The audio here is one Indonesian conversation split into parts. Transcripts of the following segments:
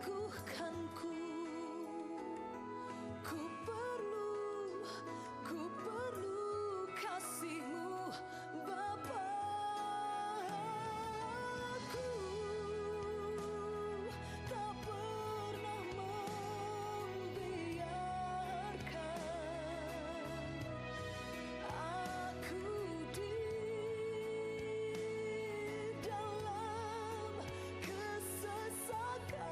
teguhkanku. Ku perlu kasihmu Bapakku. Tak pernah membiarkan aku di dalam kesesakan.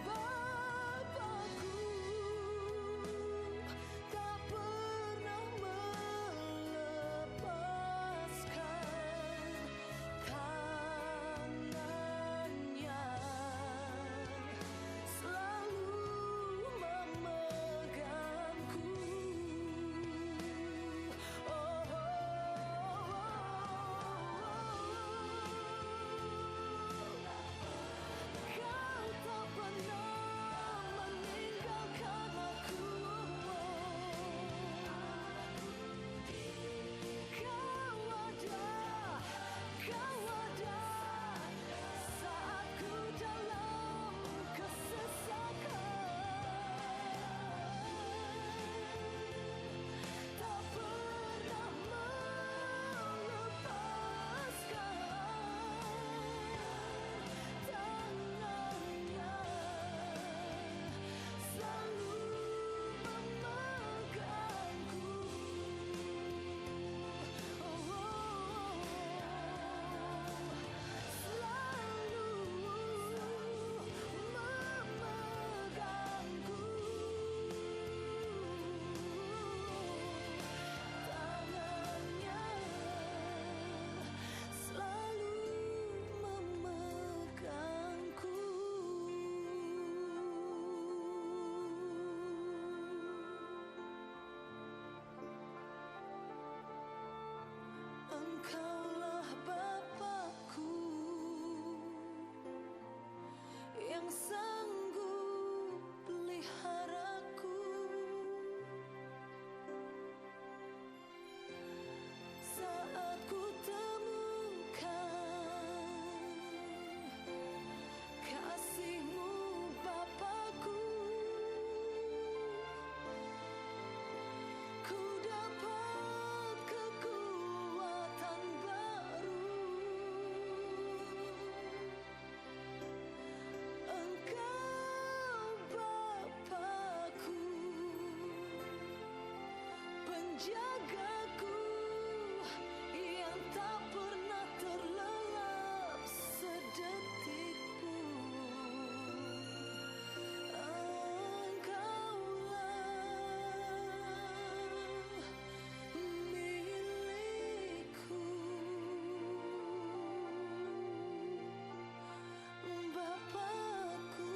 Bapakku tak pernah melepaskan tangannya, selalu memegangku. Kau tak pernah meninggalkan aku. Kau ada saat ku dalam kesesakan. Tak pernah melepaskan tangannya, selalu memegangku. Selalu memegangku. Tangannya selalu memegangku. Engkaulah Bapakku yang sanggup peliharaku saat ku temukan kasihmu Bapakku. Ku dapat kekuatan baru. Engkau Bapakku, penjagaku yang tak pernah terlelap sedetik pun. Engkaulah milikku, Bapakku.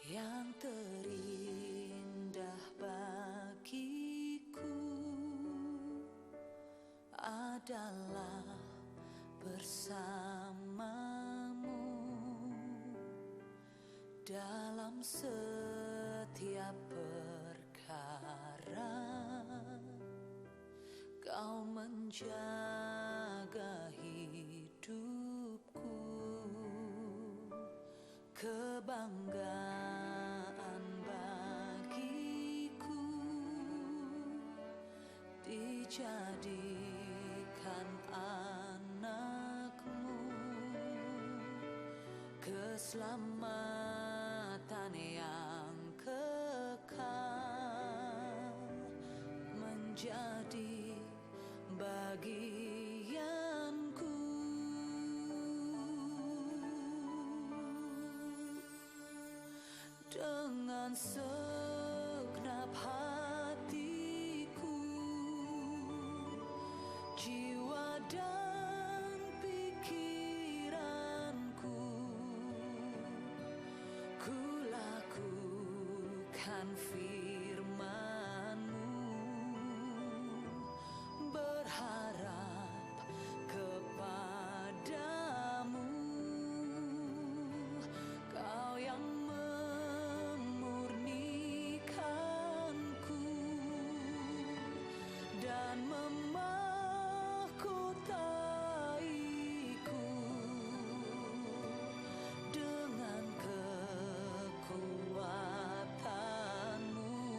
Yang terindah bagiku adalah bersamamu dalam setiap perkara. Kau menjaga hidupku, kebanggaan bagiku, dijadikan anakmu, keselamatan yang kekal menjadi bagianku. Dengan segenap hatiku, jiwa dan pikiranku, ku lakukan firman-Mu, berharap kepadamu. Kau yang memurnikanku dan memahkotaiku dengan kekuatan-Mu.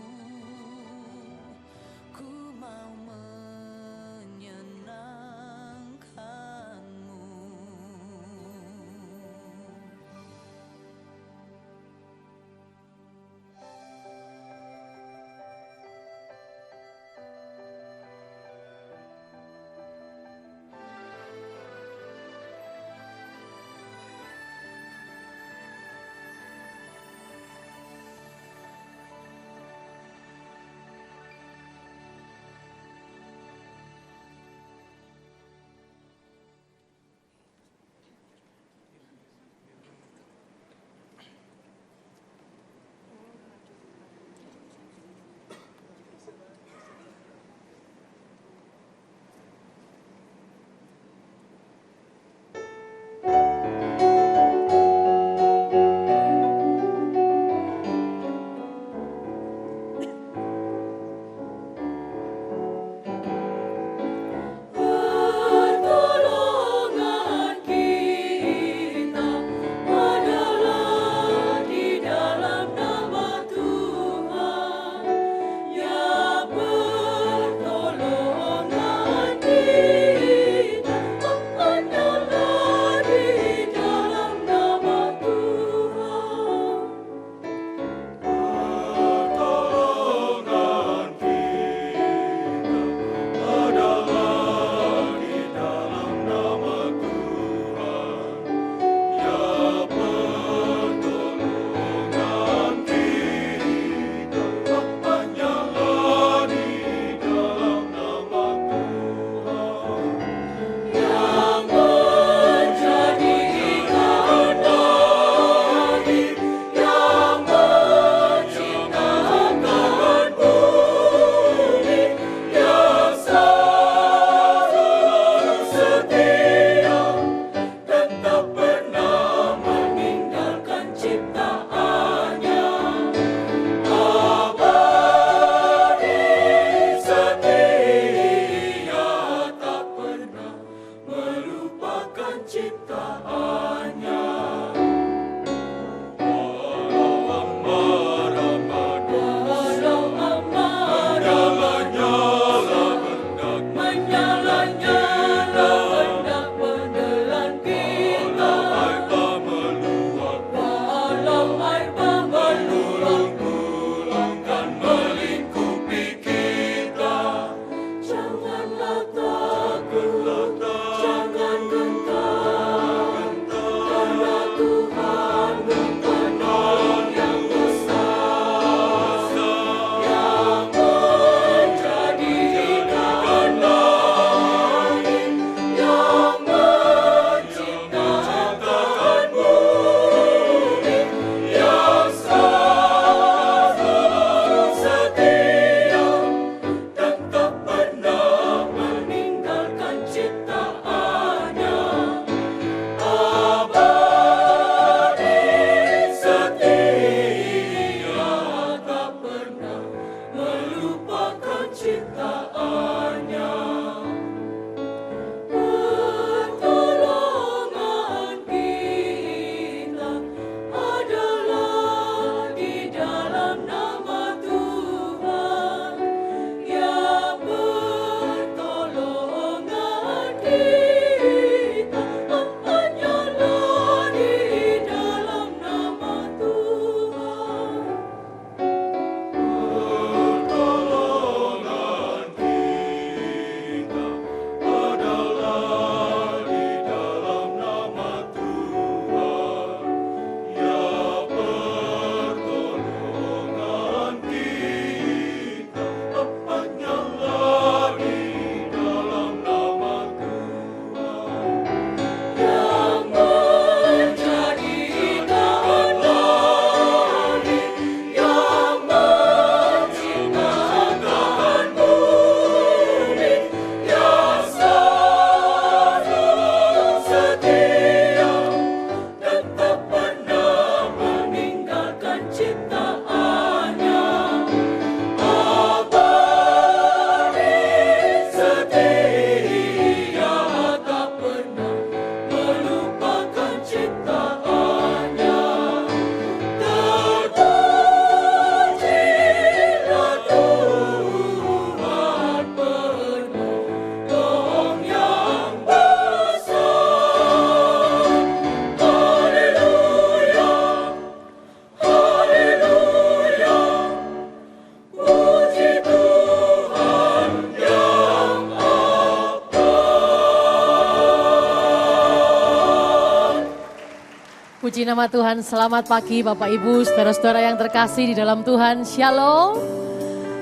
Puji nama Tuhan, selamat pagi Bapak Ibu, saudara-saudara yang terkasih di dalam Tuhan, Shalom.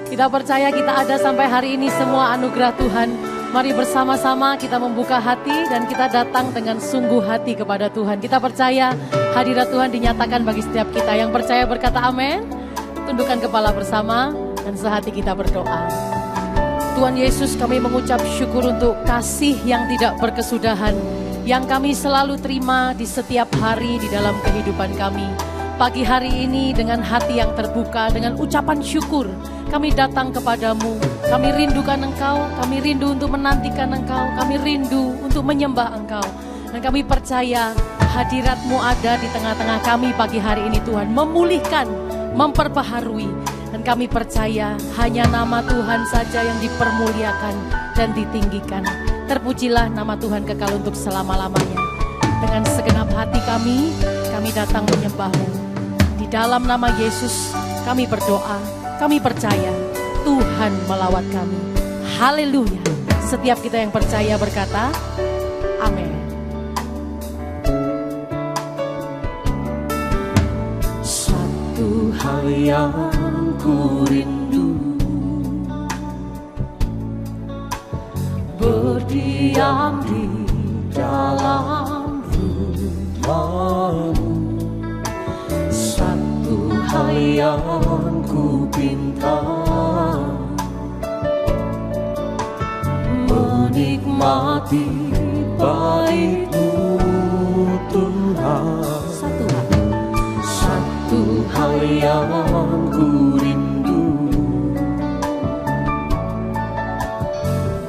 Kita percaya kita ada sampai hari ini semua anugerah Tuhan. Mari bersama-sama kita membuka hati dan kita datang dengan sungguh hati kepada Tuhan. Kita percaya hadirat Tuhan dinyatakan bagi setiap kita. Yang percaya berkata amin. Tundukkan kepala bersama dan sehati kita berdoa. Tuhan Yesus, kami mengucap syukur untuk kasih yang tidak berkesudahan yang kami selalu terima di setiap hari di dalam kehidupan kami. Pagi hari ini dengan hati yang terbuka, dengan ucapan syukur, kami datang kepadamu. Kami rindukan Engkau, kami rindu untuk menantikan Engkau, kami rindu untuk menyembah Engkau. Dan kami percaya hadirat-Mu ada di tengah-tengah kami pagi hari ini Tuhan, memulihkan, memperbaharui. Dan kami percaya hanya nama Tuhan saja yang dipermuliakan dan ditinggikan. Terpujilah nama Tuhan kekal untuk selama-lamanya. Dengan segenap hati kami datang menyembah-Mu. Di dalam nama Yesus kami berdoa, kami percaya Tuhan melawat kami. Haleluya. Setiap kita yang percaya berkata, amin. Satu hal yang ku rindu, berdiam di dalam rumah-Mu. Satu hal yang ku pinta, menikmati baik-Mu Tuhan. Satu hal yang ku rindu,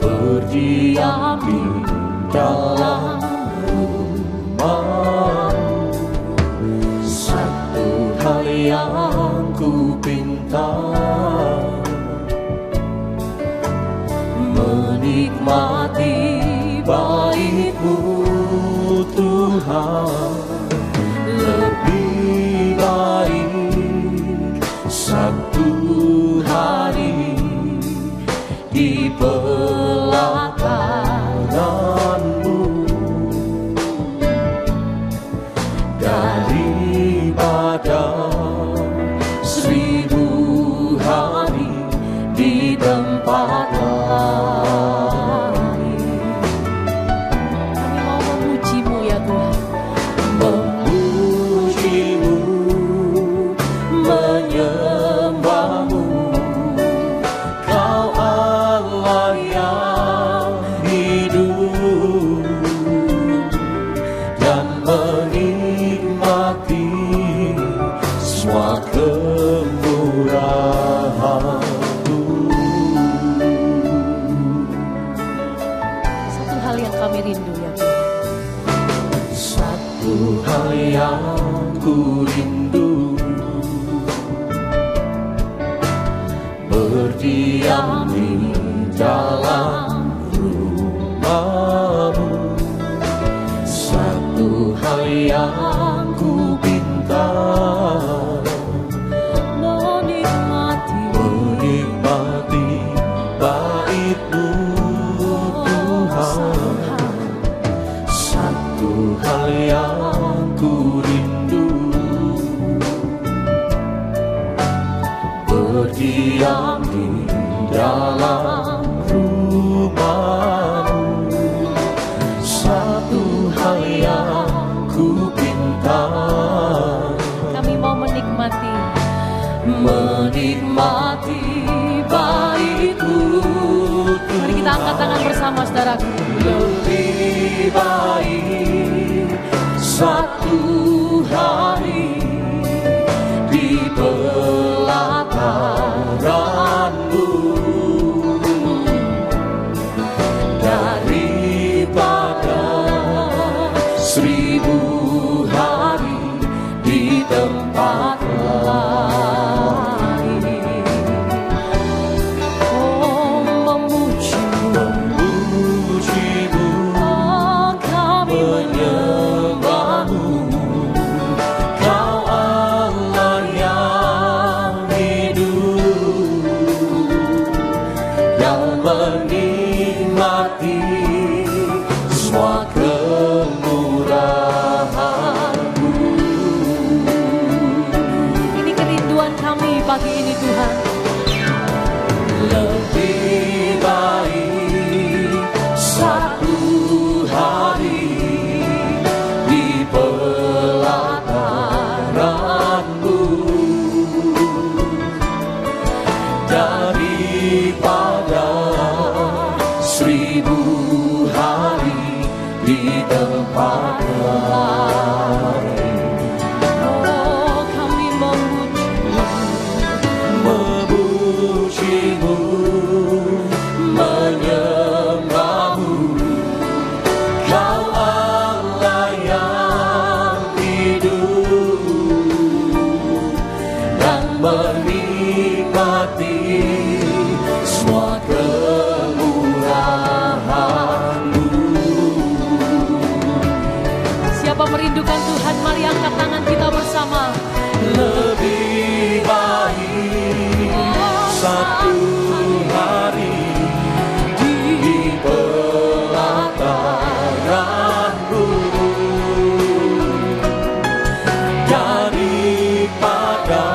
berdiam di dalam rumah-Mu. Satu hal yang ku pinta, menikmati baik-Mu Tuhan. Lebih baik satu hari di pelataran-Mu daripada 1000 hari di tempat lain. Kami mau memuji-Mu ya Tuhan, memuji-Mu, menyembah-Mu. Kau Allah yang hidup dan menikmati semua kemurahan-Mu. Satu hal yang kami rindu ya Tuhan, satu hal yang ku rindu, berdiam di dalam rumah-Mu. Satu hal yang ku pinta, menikmati baik-Mu Tuhan. Satu hal yang ku rindu, berdiam di dalam rumah-Mu. Satu hal yang ku pinta, kami mau menikmati baik-Mu Tuhan. Mari kita angkat tangan bersama saudaraku. Lebih baik satu hari di pelataran-Mu daripada 1000 hari di tempat lain. Oh, memuji-Mu, oh, kami menyembah-Mu. Kau Allah yang hidup dan menikmati semua kemurahan-Mu. menikmati semua kemurahan-Mu. Siapa merindukan Tuhan, mari angkat tangan kita bersama. Lebih baik satu hari di pelataran gunung daripada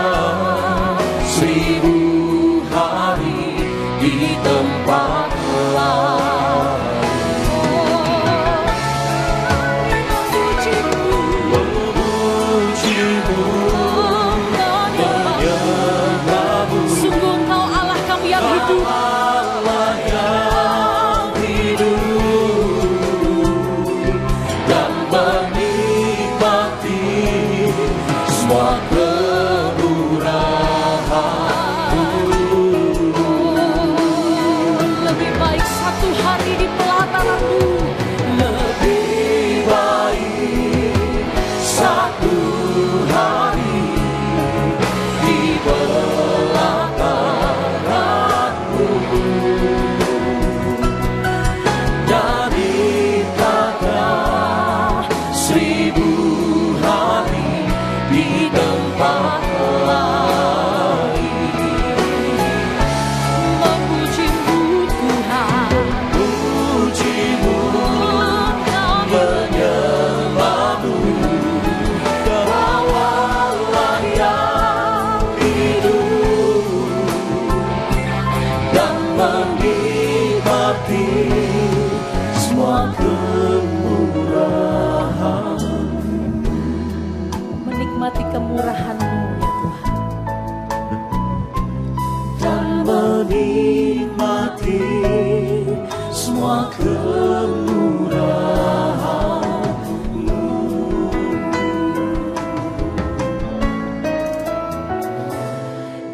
1000 hari di tempat lain. Sungguh Engkau Allah kami yang hidup. Allah yang hidup dan menikmati semua kemurahan-Mu. Lebih baik satu hari di pelataran-Mu. Lebih baik satu hari di pelataran-Mu daripada 1000 hari di tempat lain. Memuji-Mu Tuhan, Puji-Mu, menyembah-Mu, Kau Allah yang hidup dan menikmati semua kemurahan. menikmati kemurahan-Mu ya Tuhan. Dan menikmati semua kemurahan-Mu.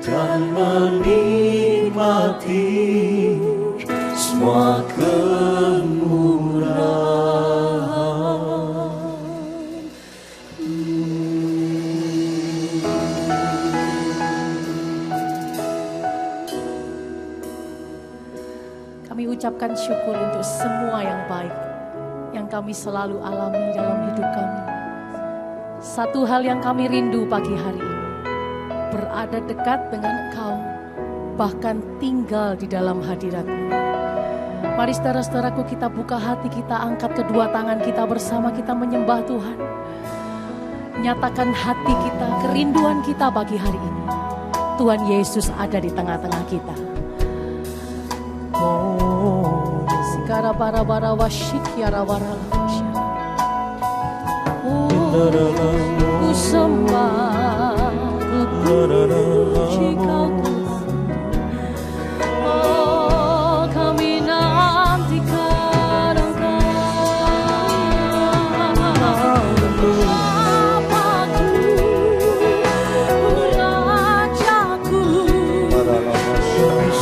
Dan menikmati semua kemurahan. Kami ucapkan syukur untuk semua yang baik yang kami selalu alami dalam hidup kami. Satu hal yang kami rindu pagi hari ini, berada dekat dengan Engkau, bahkan tinggal di dalam hadirat-Mu. Mari saudara-saudaraku, kita buka hati, kita angkat kedua tangan kita bersama, kita menyembah Tuhan. Nyatakan hati kita, kerinduan kita pagi hari ini. Tuhan Yesus ada di tengah-tengah kita. Sikara bara bara washikyara warala wasya. Ku sembah, ku puji Kau Tuhan. Oh, kami nantikan Engkau. Bapakku, Rajaku,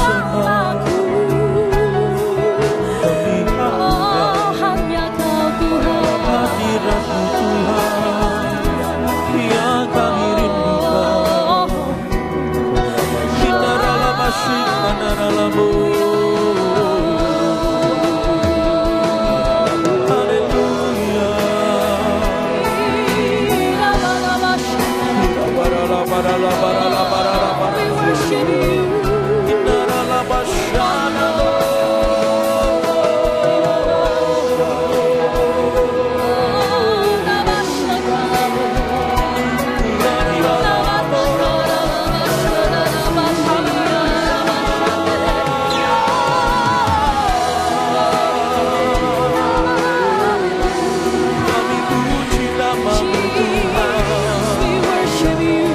Allahku. Oh, hanya Kau Tuhan. Hadirat-Mu Tuhan yang kami rindukan. Kita dalam asyik dalam-Mu. Haleluya. We worship You. Kita dalam asyana. Kami puji nama-Mu Tuhan. We worship You.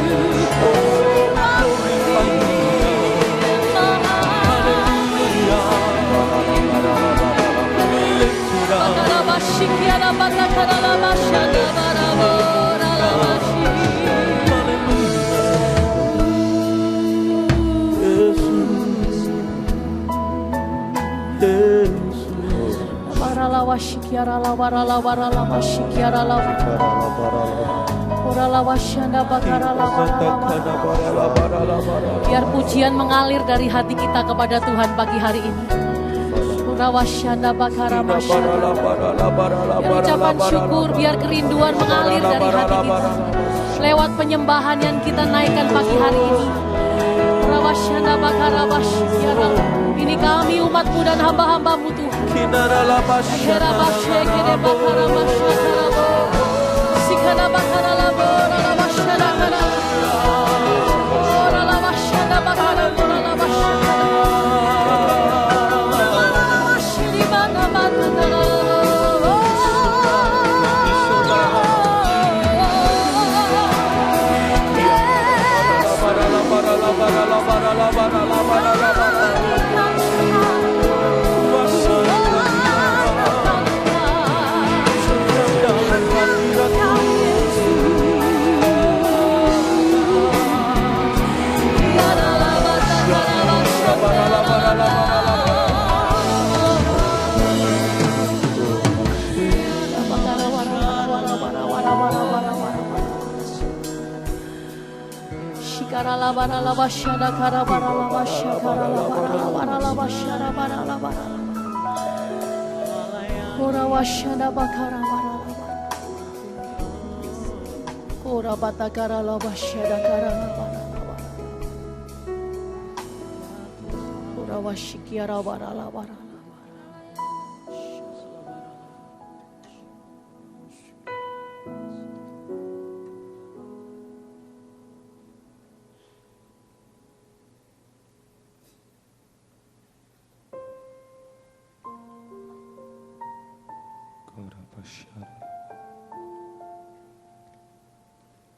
Haleluya. Lift it up. Biar pujian mengalir dari hati kita kepada Tuhan pagi hari ini. Biar ucapan syukur, biar kerinduan mengalir dari hati kita lewat penyembahan yang kita naikkan pagi hari ini. Ini kami umat-Mu dan hamba-hamba-Mu Tuhan.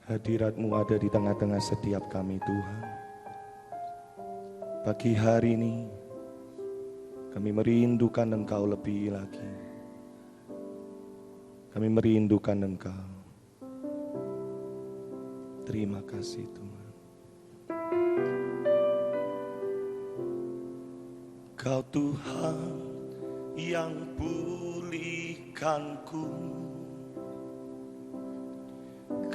Hadirat-Mu ada di tengah-tengah setiap kami Tuhan. Pagi hari ini kami merindukan Engkau lebih lagi. Kami merindukan Engkau. Terima kasih Tuhan. Kau Tuhan yang pulihkanku,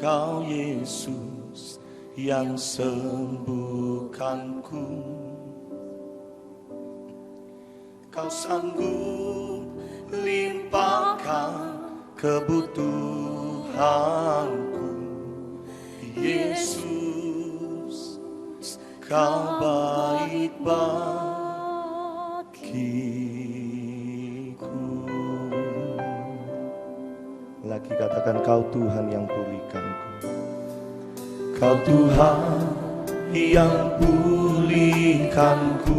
Kau Yesus yang sembuhkanku, Kau sanggup limpahkan kebutuhanku, Yesus, Kau baik bagiku. Lagi katakan, Kau Tuhan yang pulihkanku. Kau Tuhan yang pulihkanku,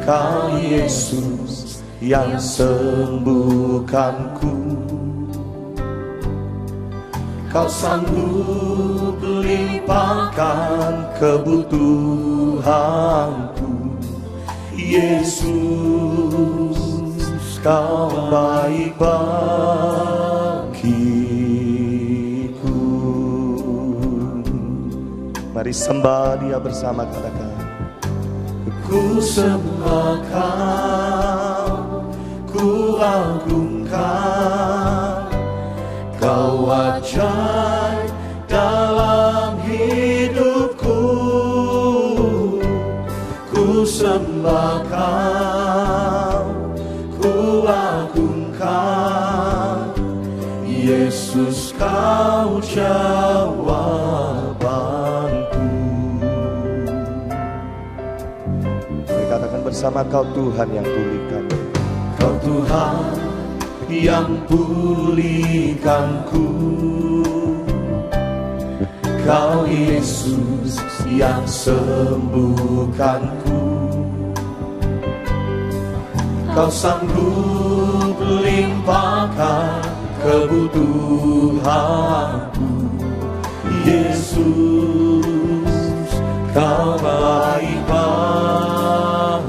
Kau Yesus yang sembuhkanku, Kau sanggup limpahkan kebutuhanku, Yesus, Kau baik bagiku. Mari sembah Dia bersama, katakan, ku sembah Kau, ku agungkan, Kau ajaib dalam hidupku. Ku sembah Kau, ku agungkan, Yesus, Kau jawabanku. Katakan bersama, Kau Tuhan yang pulihkan. Kau Tuhan yang pulihkanku, Kau Yesus yang sembuhkanku, Kau sanggup limpahkan kebutuhanku, Yesus, Kau baik bagiku.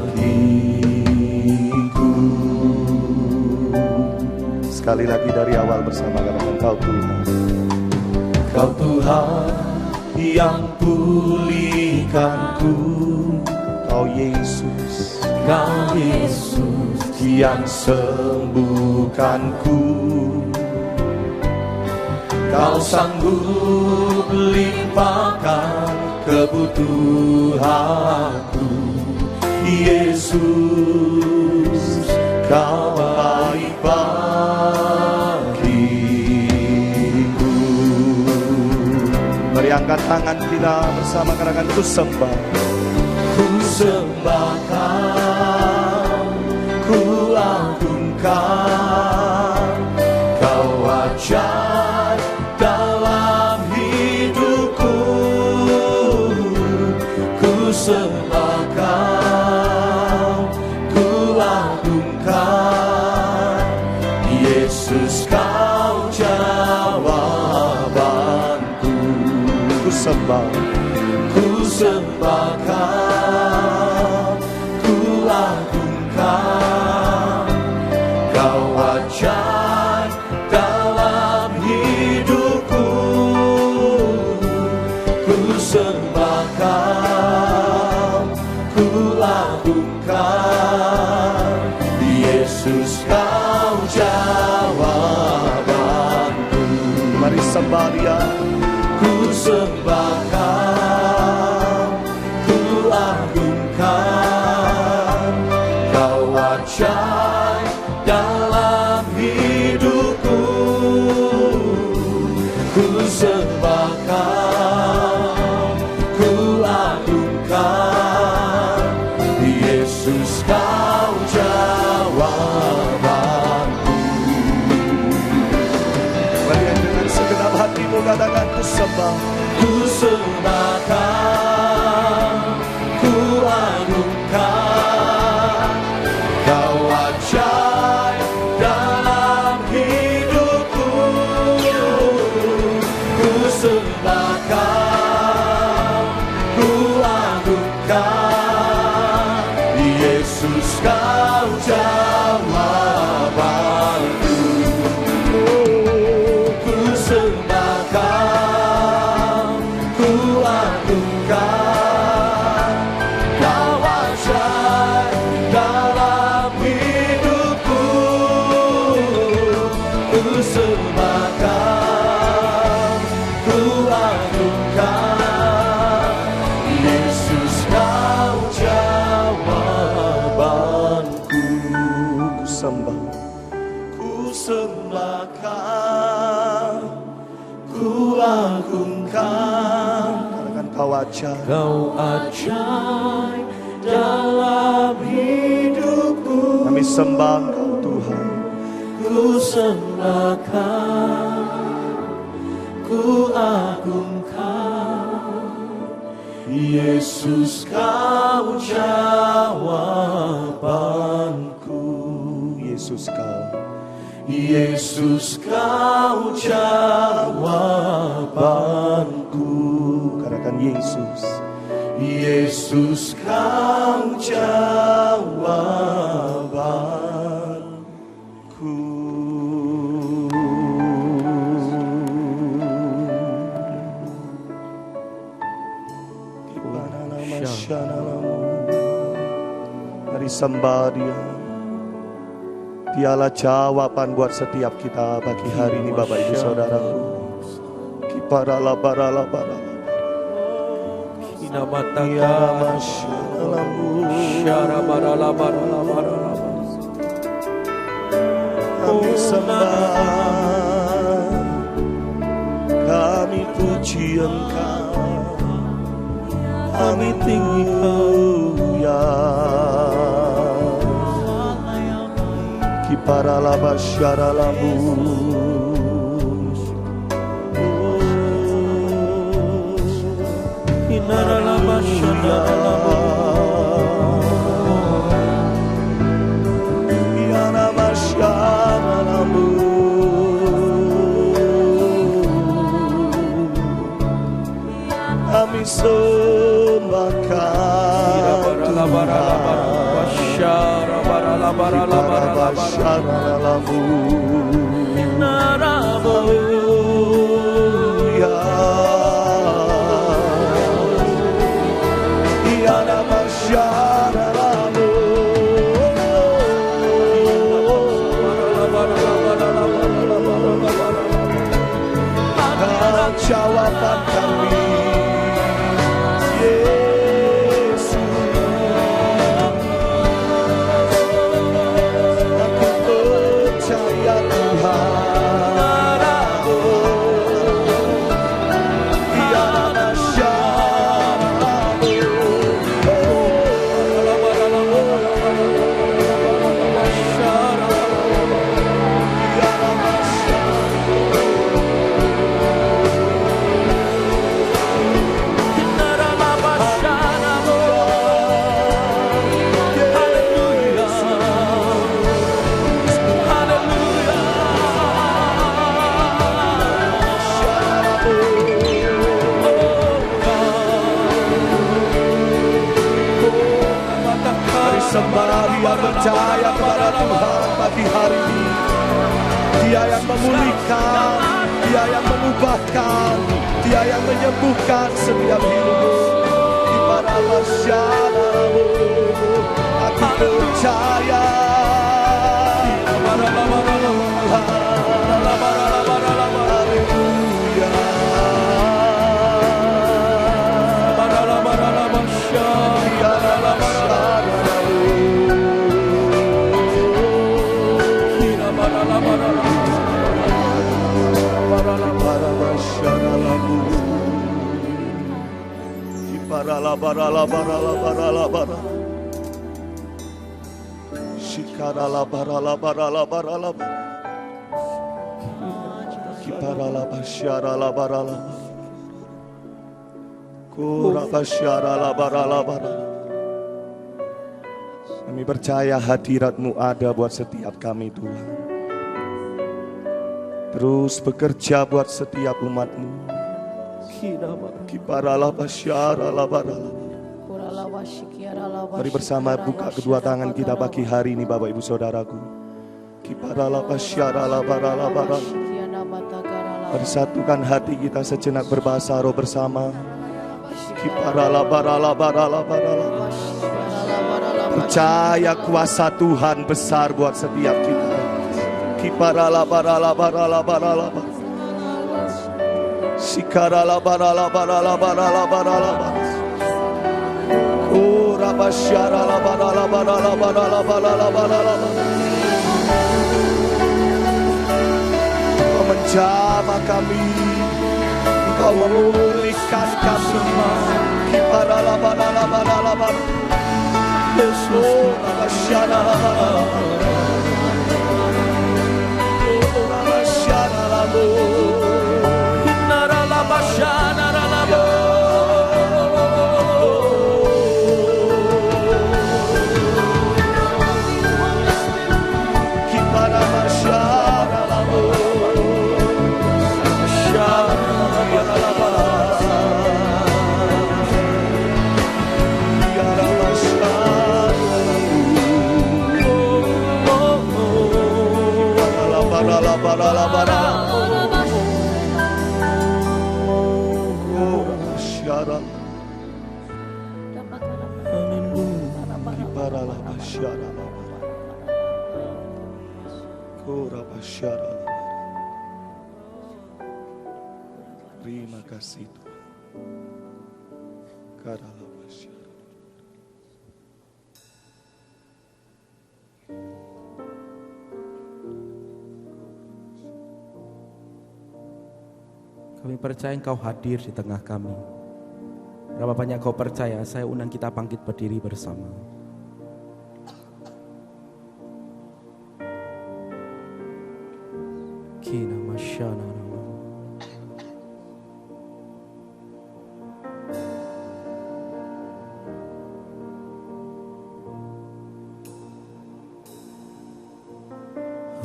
Sekali lagi dari awal bersama, katakan, Kau Tuhan. Kau Tuhan yang pulihkanku, Kau Yesus, Kau Yesus yang sembuhkanku, Kau sanggup limpahkan kebutuhanku. Yesus, Kau baik bagiku. Mari angkat tangan kita bersama, katakan ku sembah. Ku sembahkan, ku agungkan, Kau ajaib dalam hidupku. Ku sembahkan, ku agungkan, Yesus Kau jawabanku. Ku sembah, ku sembahkan, ku agungkan, Kau ajaib dalam hidupku. Ku sembahkan, ku agungkan, Yesus Kau jawabanku. Mari sembah Dia. Ku sembahkan, ku agungkan, Kau ajaib dalam hidupku. Ku sembahkan, ku agungkan, Yesus Kau jawabanku. Mari dengan segenap hatimu katakan ku sembah. Ku sembahkan, ku agungkan, Kau ajaib dalam hidupku. Ku sembahkan, ku agungkan, Yesus Kau jawabanku. Ku sembahkan, ku agungkan, Kau ajaib dalam hidupku. Ku sembahkan, ku agungkan, Yesus Kau jawabanku. Ku sembah, ku sembahkan, ku agungkan, katakan Kau ajaib, Kau ajaib dalam hidupku. Kami sembah Kau Tuhan. Ku sembahkan, ku agungkan, Yesus Kau jawabanku. Yesus Kau, Yesus Kau jawabanku. Katakan Yesus, Yesus Kau jawabanku. Mari sembah Dia. Dialah jawaban buat setiap kita pagi hari ini, Bapak Ibu Saudaraku. Kiparala barala barala. Kinamataka syara barala barala barala. Kami sembah, kami puji Engkau, kami tinggi Kau ya. Kiparala basyara lambu. Inarala basyara lambu. Yana basyara lambu. Kami sembahkan Tuhan kami. Yesus, aku percaya Tuhan. Sembari yang percaya kepada Tuhan pagi hari ini. Dia yang memulihkan, Dia yang mengubahkan, Dia yang menyembuhkan setiap hidupmu. Ibadah masyarakat, aku percaya. Kami percaya hadirat-Mu ada buat setiap kami Tuhan. Terus bekerja buat setiap umat-Mu. Mari bersama buka kedua tangan kita pagi hari ini Bapak Ibu Saudaraku. Persatukan hati kita sejenak berbahasa roh bersama. Percaya kuasa Tuhan besar buat setiap kita. Kau menjamah kami, Kau memulihkan kami. Terima kasih Tuhan. Kami percaya Engkau hadir di tengah kami. Berapa banyak Kau percaya, saya undang kita bangkit berdiri bersama. Kina masyana.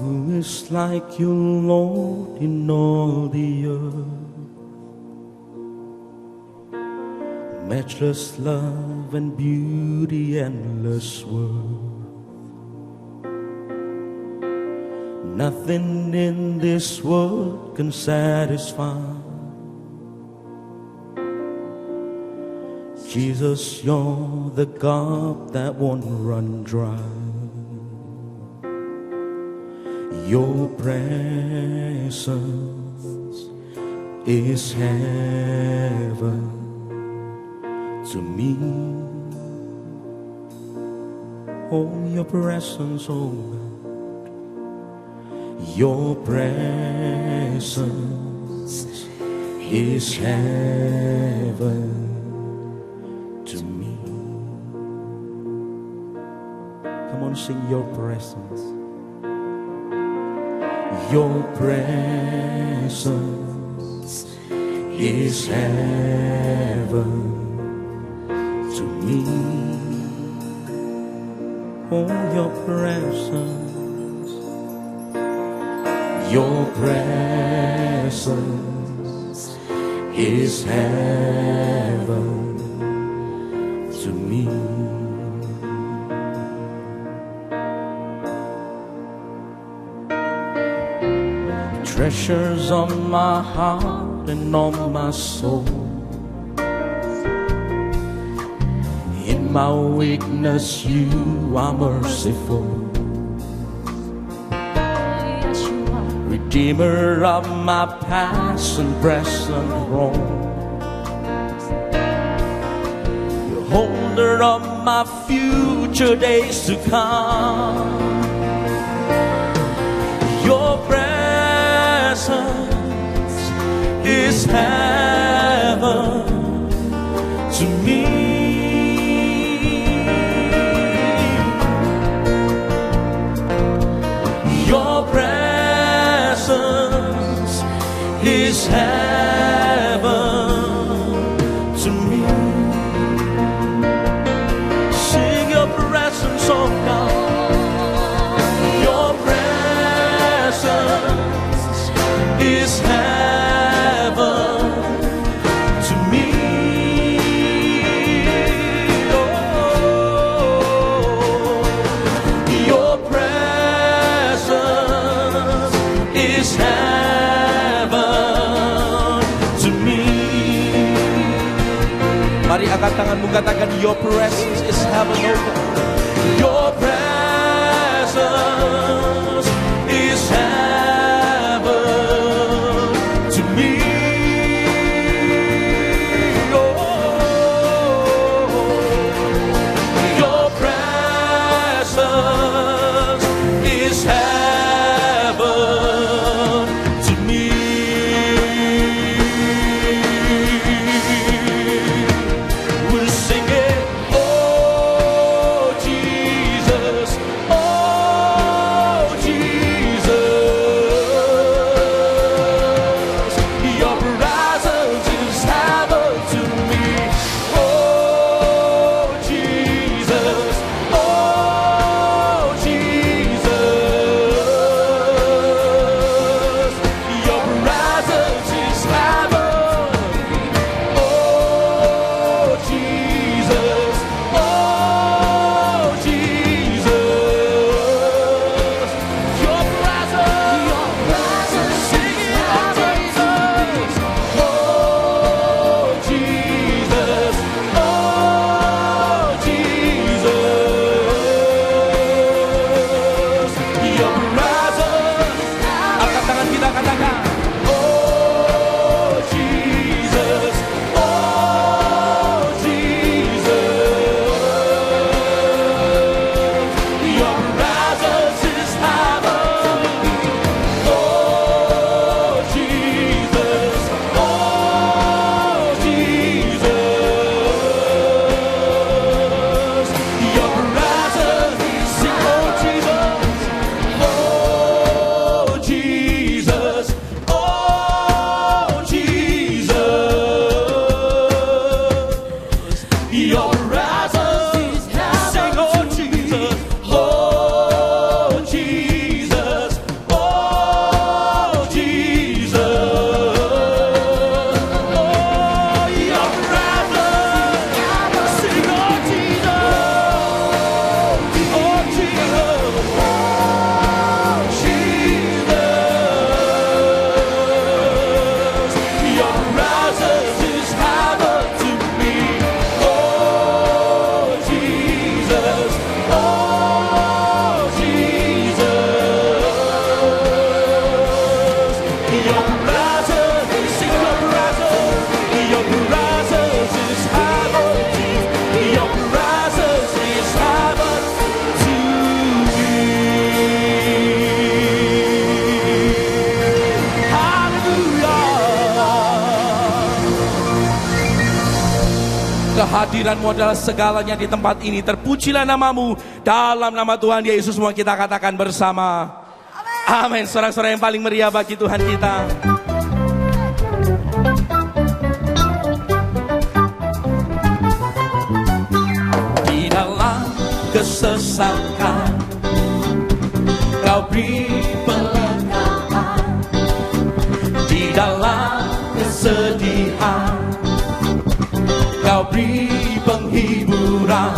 Who is like you, Lord, in all the earth? Matchless love and beauty, endless worth. Nothing in this world can satisfy. Jesus, you're the cup that won't run dry. Your presence is heaven to me. Oh, your presence, oh God, your presence is heaven to me. Come on, sing your presence. Your presence is heaven to me. Oh, your presence, your presence is heaven to me. Treasures on my heart and on my soul. In my weakness, you are merciful. Redeemer of my past and present wrong. The holder of my future days to come. Your presence is heaven to me. Your presence is heaven to me. Sing your presence, oh God. Your presence is heaven to me. Oh, your presence is heaven to me. Mari angkat tanganmu, katakan your presence is heaven, oh God. Your presence is heaven to me. Oh, your presence is heaven to me. We'll sing it, oh Jesus. Kehadiran-Mu adalah segalanya di tempat ini. Terpujilah nama-Mu. Dalam nama Tuhan Yesus semua kita katakan bersama. Amin. Sorak-sorak yang paling meriah bagi Tuhan kita. Di dalam kesesatan Kau beri pelegaan, di dalam kesedihan Kau beri penghiburan.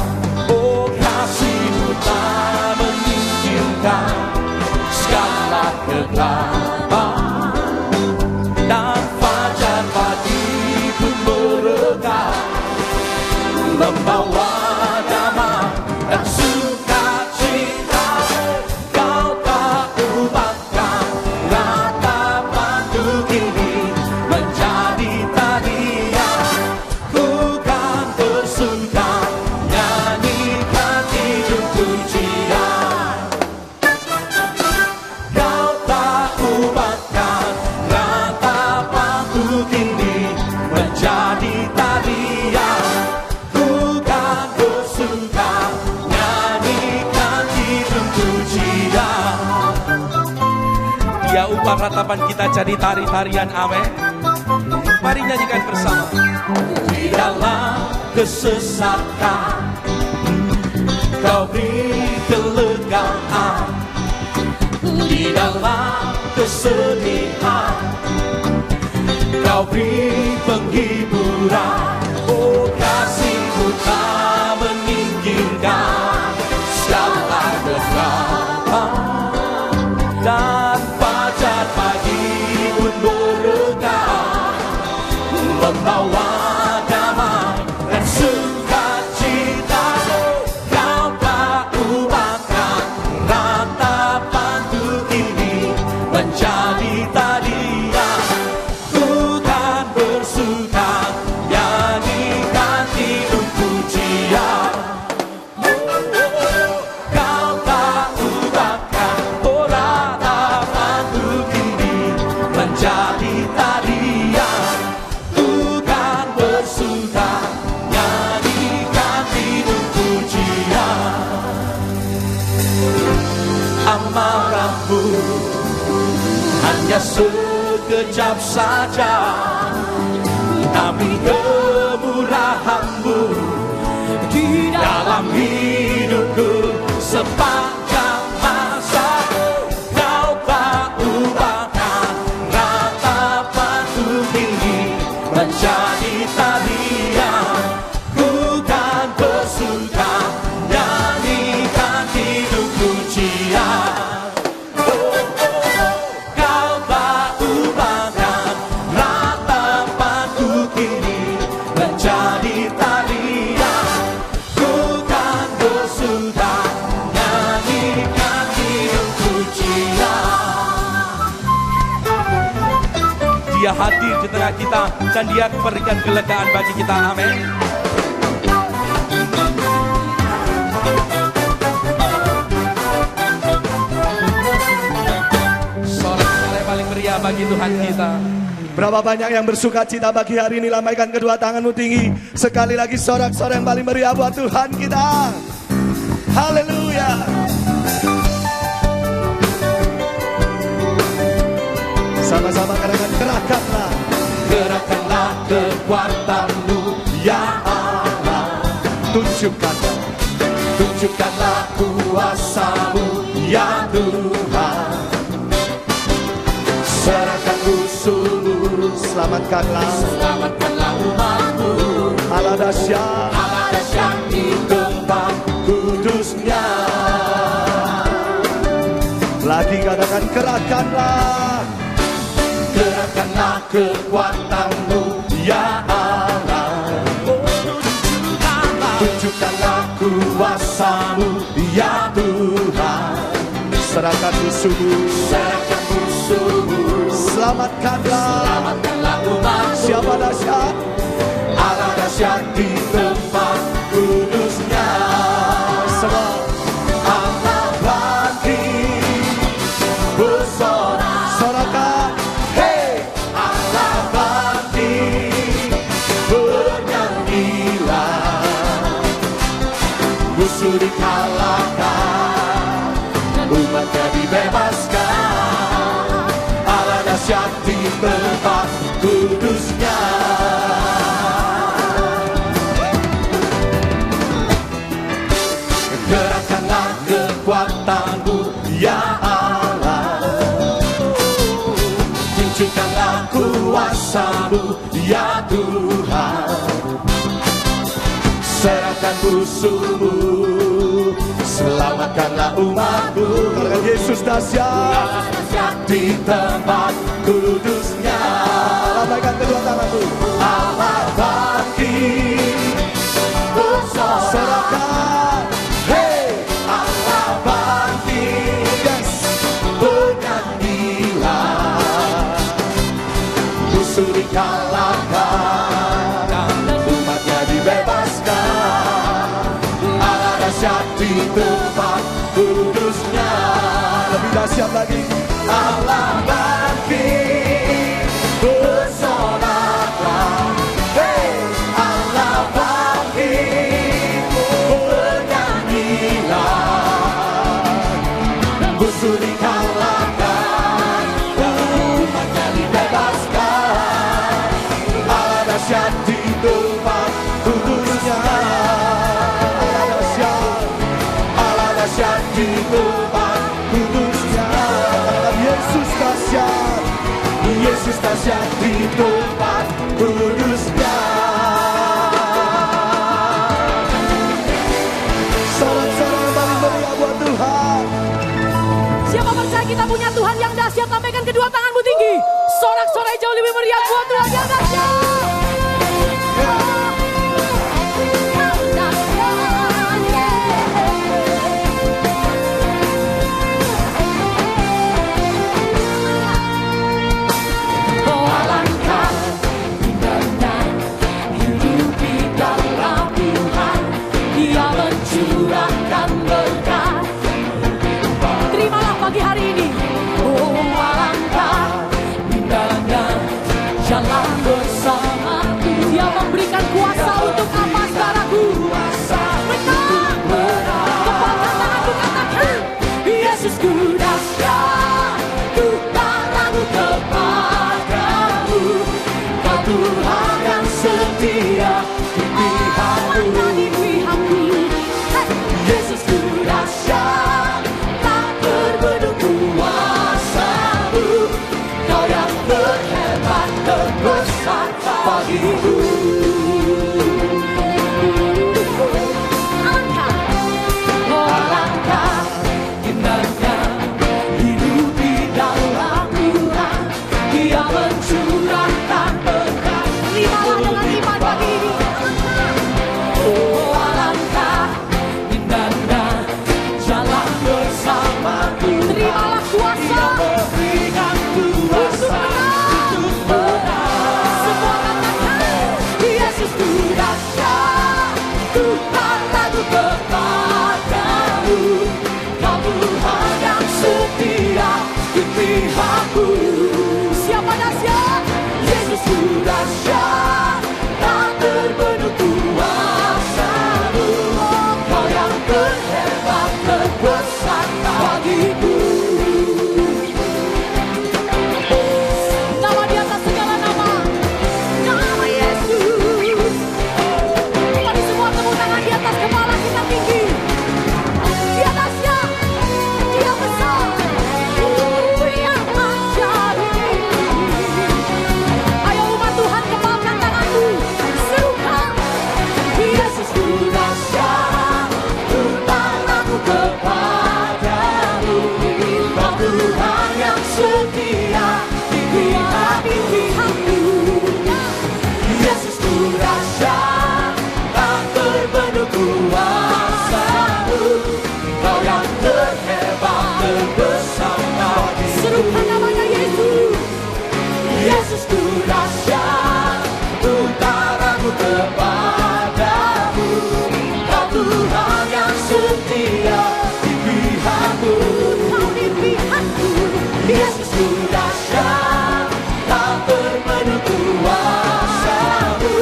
Oh, kasih-Mu tak menyingkirkan segala kegelapan, dan fajar pagi pun mereka membawa damai dan sukacita. Kau tak ubahkan ratapan hidup ini menjadi tarian. Ku kan bersuka nyanyikan hidup pujian. Kau tak ubahkan ratapan hidup ini menjadi tarian. Ku kan bersuka nyanyikan hidup pujian. Dia ubah ratapan kita jadi tari-tarian. Amin. Mari nyanyikan bersama. Di dalam kesesatan Kau beri kelegaan, di dalam kesedihan Kau beri penghiburan. Oh, kasih-Mu tak menyingkirkan segala kegelapan, dan fajar pagi pun mereka membawa damai dan sukacita. Kau tak ubahkan ratapan hidup ini menjadi tarian. Ku kan bersuka nyanyikan hidup pujian. Kau tak ubahkan ratapan hidup ini menjadi tarian. Ku kan bersuka nyanyikan hidup pujian. Amarah-Mu hanya sekejap saja, tapi kemurahan-Mu di dalam hidupku sepanjang masa. Kau tak ubahkan ratapan hidup ini menjadi tarian. Ku kan bersuka nyanyikan hidup pujian. Kau tak ubahkan ratapan hidup ini menjadi tarian. Ku kan bersuka nyanyikan hidup pujian. Dia hadir di tengah kita dan Dia berikan kelegaan bagi kita. Amin. Sorak-sorai paling meriah bagi Tuhan kita. Berapa banyak yang bersuka cita bagi hari ini? Lambaikan kedua tanganmu tinggi. Sekali lagi sorak-sorai yang paling meriah buat Tuhan kita. Haleluya. Sama-sama kerahkanlah. Gerakkanlah kekuatan-Mu ya Allah. Tunjukkanlah kuasa-Mu ya Tuhan. Serahkan seluruh, Selamatkanlah umat-Mu. Allah dahsyat di tempat kudusnya. lagi katakan kerahkanlah. Gerakkanlah kekuatan-Mu ya Allah. Tunjukkanlah kuasa-Mu ya Tuhan. Serahkan musuhmu, selamatkanlah umat. siapa dahsyat, Allah dahsyat di tempat kudusnya. semua Allah bangkit bersorak. sorakan. Hey, Allah bangkit bernyanyilah. di tempat kudusnya. Gerakkanlah kekuatan-Mu ya Allah, tunjukkanlah kuasa-Mu ya Tuhan. Serahkan musuh-Mu, selamatkanlah umat-Mu. Karena Yesus dahsyat di tempat kudusnya. Lambaikan kedua tanganmu. Allah bangkit, serahkan. Hey, Allah bangkit, yes. Bernyanyilah, musuh dikalahkan, umatnya dibebaskan. Allah dahsyat di tempat kudusnya. Lebih dahsyat lagi. Allah bangkit, bersoraklah. Hey, Allah bangkit, bernyanyilah, musuh dikalahkan, umatnya dibebaskan. Allah dahsyat di tempat kudusnya. Allah dahsyat di tempat kudusnya. Yesus dahsyat, Yesus dahsyat di tempat kudusnya. Sorak-sorai yang paling meriah buat Tuhan. Siapa percaya kita punya Tuhan yang dahsyat, lambaikan kedua tanganmu tinggi. Sorak-sorai jauh lebih meriah buat Tuhan yang dahsyat. Oh alangkah indahnya hidup di dalam Tuhan. Dia mencurahkan berkat. Terimalah pagi hari ini. Oh alangkah indahnya jalan bersamaku. Dia memberikan kuasa untuk apa, saudaraku? Menang, Kepalkan tanganmu, katakan. Yesusku dahsyat, ku tak ragu kepadamu. Kau Tuhan yang setia di pihakku. Di pihakku. Yesusku dahsyat, tak terbendung kuasa-Mu. Kau yang terhebat, terbesar bagiku. Alangkah indahnya hidup di dalam Tuhan. Dia mencurahkan berkat. Terimalah dengan iman pagi ini. Oh alangkah indahnya jalan bersamaku. Terimalah kuasa. Berikan kuasa untuk menang. Semua katakan. Yesusku dahsyat, ku tak ragu kepadamu. Kau Tuhan yang setia di pihakku. Siapa dahsyat? Yesusku dahsyat, tak terbendung kuasa-Mu. Kau yang terhebat, terbesar bagiku. Nama di atas segala nama. Nama Yesus. Mari semua tepuk tangan di atas kepala kita tinggi. Dia dahsyat. Dia besar. Dia ajaib. Ayo umat Tuhan, kepalkan tanganmu. Serukan. Yesusku dahsyat, ku tak ragu kepadamu. Kau Tuhan yang setia di pihakku. Yesusku dahsyat, tak terbendung kuasa-Mu. Kau yang terhebat, terbesar bagiku. Serukan namanya Yesus. Yesusku dahsyat, ku tak ragu kepadamu. Kau Tuhan yang setia di pihakku. Kau di pihakku. Yesusku dahsyat, tak terbendung kuasa-Mu.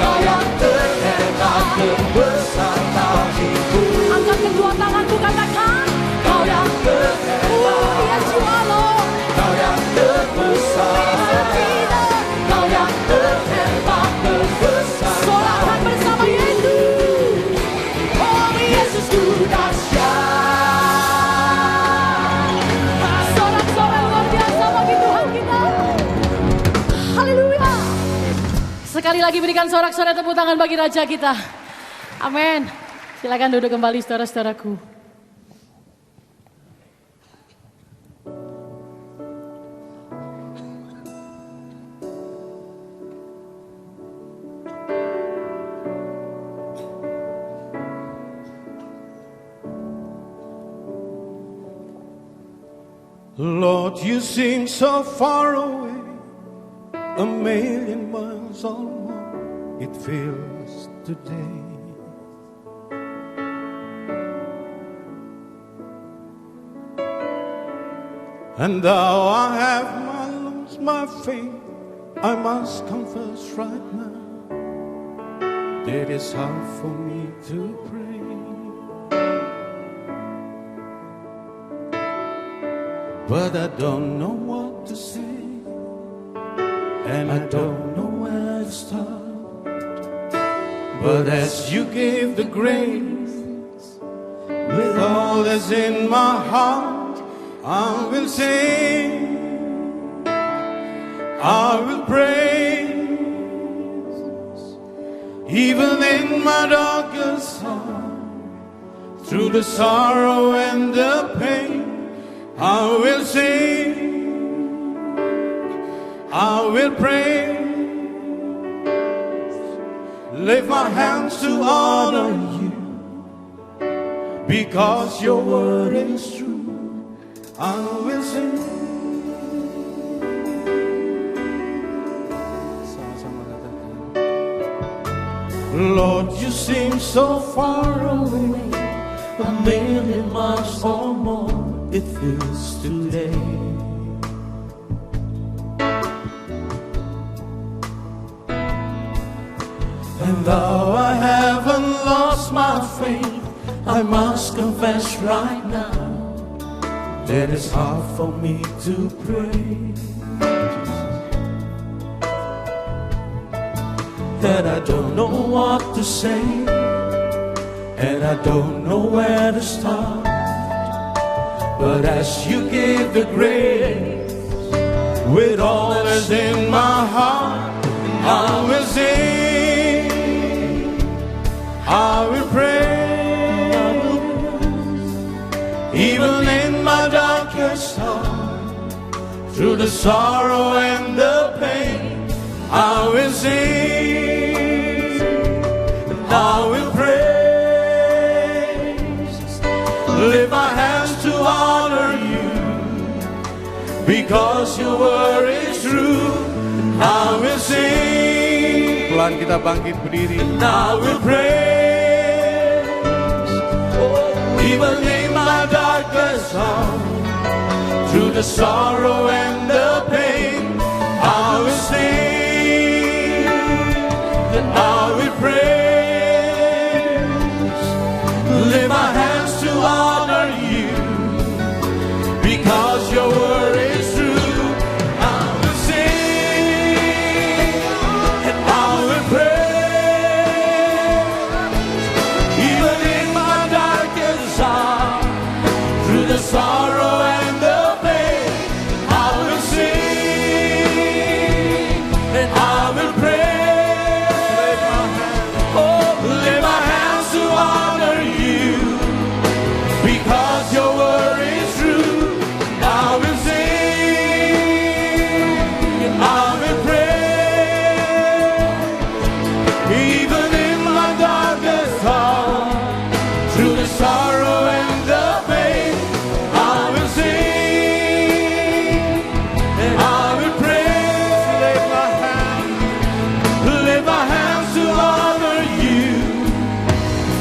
Kau yang terhebat, terbesar bagiku. Angkat kedua tanganmu, katakan. Kau yang terhebat, Yes, you are Lord. Kau yang terbesar lagi berikan sorak-sorai tepuk tangan bagi Raja kita. Amin. Silakan duduk kembali saudara-saudaraku. Lord, you seem so far away, a million miles or more, it feels today. And though I have lost my faith, I must confess right now, that it's hard for me to pray. But I don't know what to say, and I don't know where to start. But as you gave the grace, with all that's in my heart, I will sing, I will praise, even in my darkest hour, through the sorrow and the pain. I will sing, I will pray, lift my hands to honor you, because your word is true. I will sing. Lord, you seem so far away, a million miles or more, it feels today. And though I haven't lost my faith, I must confess right now that it's hard for me to pray. That I don't know what to say, and I don't know where to start. But as you give the grace, with all that's in my heart, I will sing, I will pray, even in my darkest hour, through the sorrow and the pain, I will sing, and I will pray. Lift my hands to honor you, because your word is true. I will sing, pelan kita bangkit berdiri, and I will praise, even in my darkest hour, through the sorrow and the pain, I will sing, and I will praise, lift my hands to honor you, because your word is true. I will sing, and I will praise, even in my darkest hour, through the sorrow and the pain, I will sing, and I will praise, oh, lift my hands to honor you, because your word is true. I will sing, I will pray, even in my darkest hour, through the sorrow and the pain, I will sing, and I will pray, lift my hands to honor you,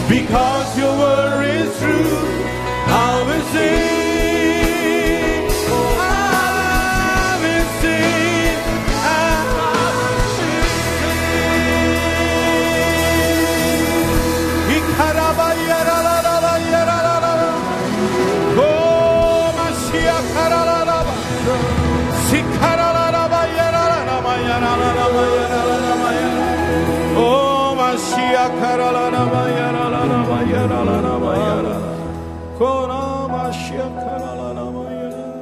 because your word is true. I will sing, I will sing, I will sing. Ikarabayarararabayararara. Oh, Mashiach, karararaba. Sikarararabayarararabayarararabayarararabayarara. Oh, Mashiach, kararararabayarararabayarararabayarara. Kona Mashiach, kararararabayarara.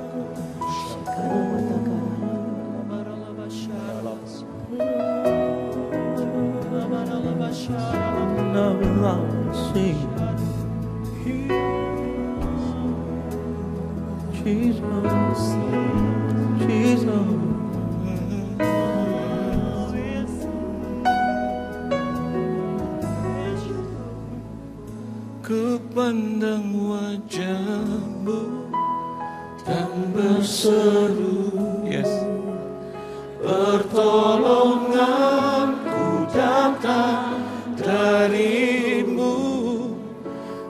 Ku pandang wajah-Mu dan berseru, yes, pertolonganku datang dari-Mu,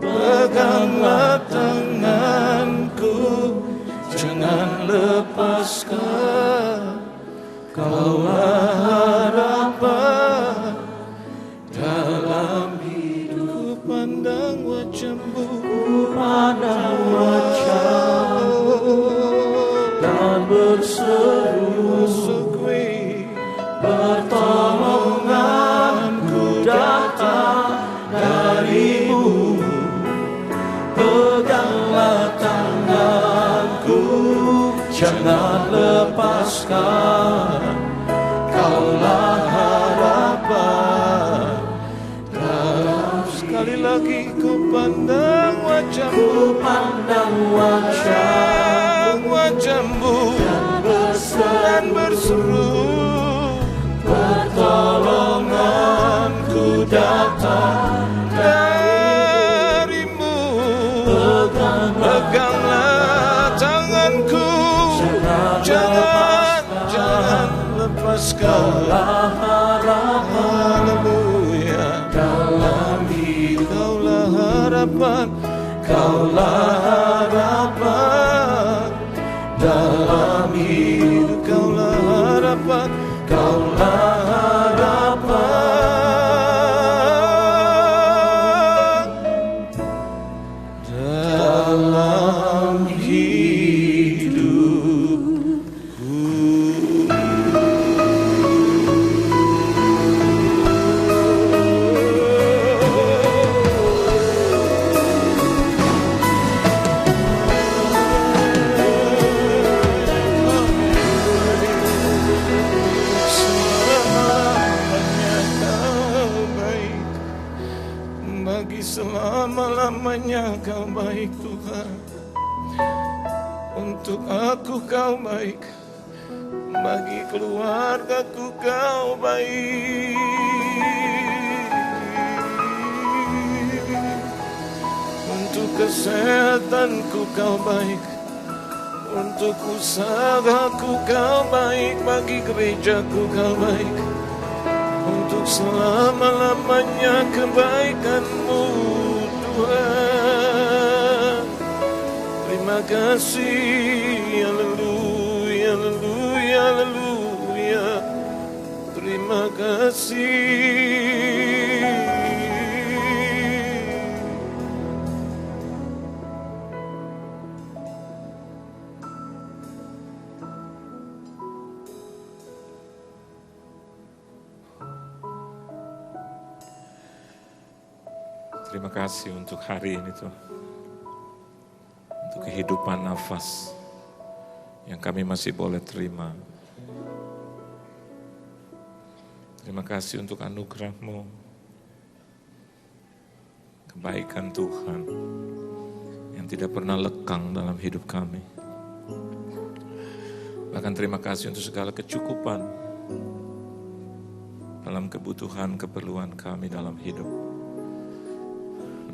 peganglah tanganku, jangan lepaskan, Kaulah harapan dalam hidup. Pandang wajah-Mu, pandang wajah-Mu dan berseru, pertolonganku datang dari-Mu, peganglah tanganku, jangan lepaskan, Kaulah harapan dalam. Sekali lagi ku pandang wajah-Mu, pandang wajah-Mu dan berseru, pertolonganku datang dari-Mu, peganglah tanganku, jangan lepaskan, haleluya, dalam hidup. Kaulah harapan, Kaulah harapan dalam hidup, Kaulah harapan, Kaulah harapan dalam hidupku. Selama-lamanya Kau baik Tuhan, untuk aku Kau baik, bagi keluargaku Kau baik, untuk kesehatanku Kau baik, untuk usahaku Kau baik, bagi gerejaku Kau baik, untuk selama-lamanya kebaikan-Mu Tuhan. Terima kasih, haleluya, haleluya, haleluya. Terima kasih. Terima kasih untuk hari ini Tuhan, untuk kehidupan nafas yang kami masih boleh terima. Terima kasih untuk anugerah-Mu, kebaikan Tuhan yang tidak pernah lekang dalam hidup kami. Bahkan terima kasih untuk segala kecukupan dalam kebutuhan, keperluan kami dalam hidup.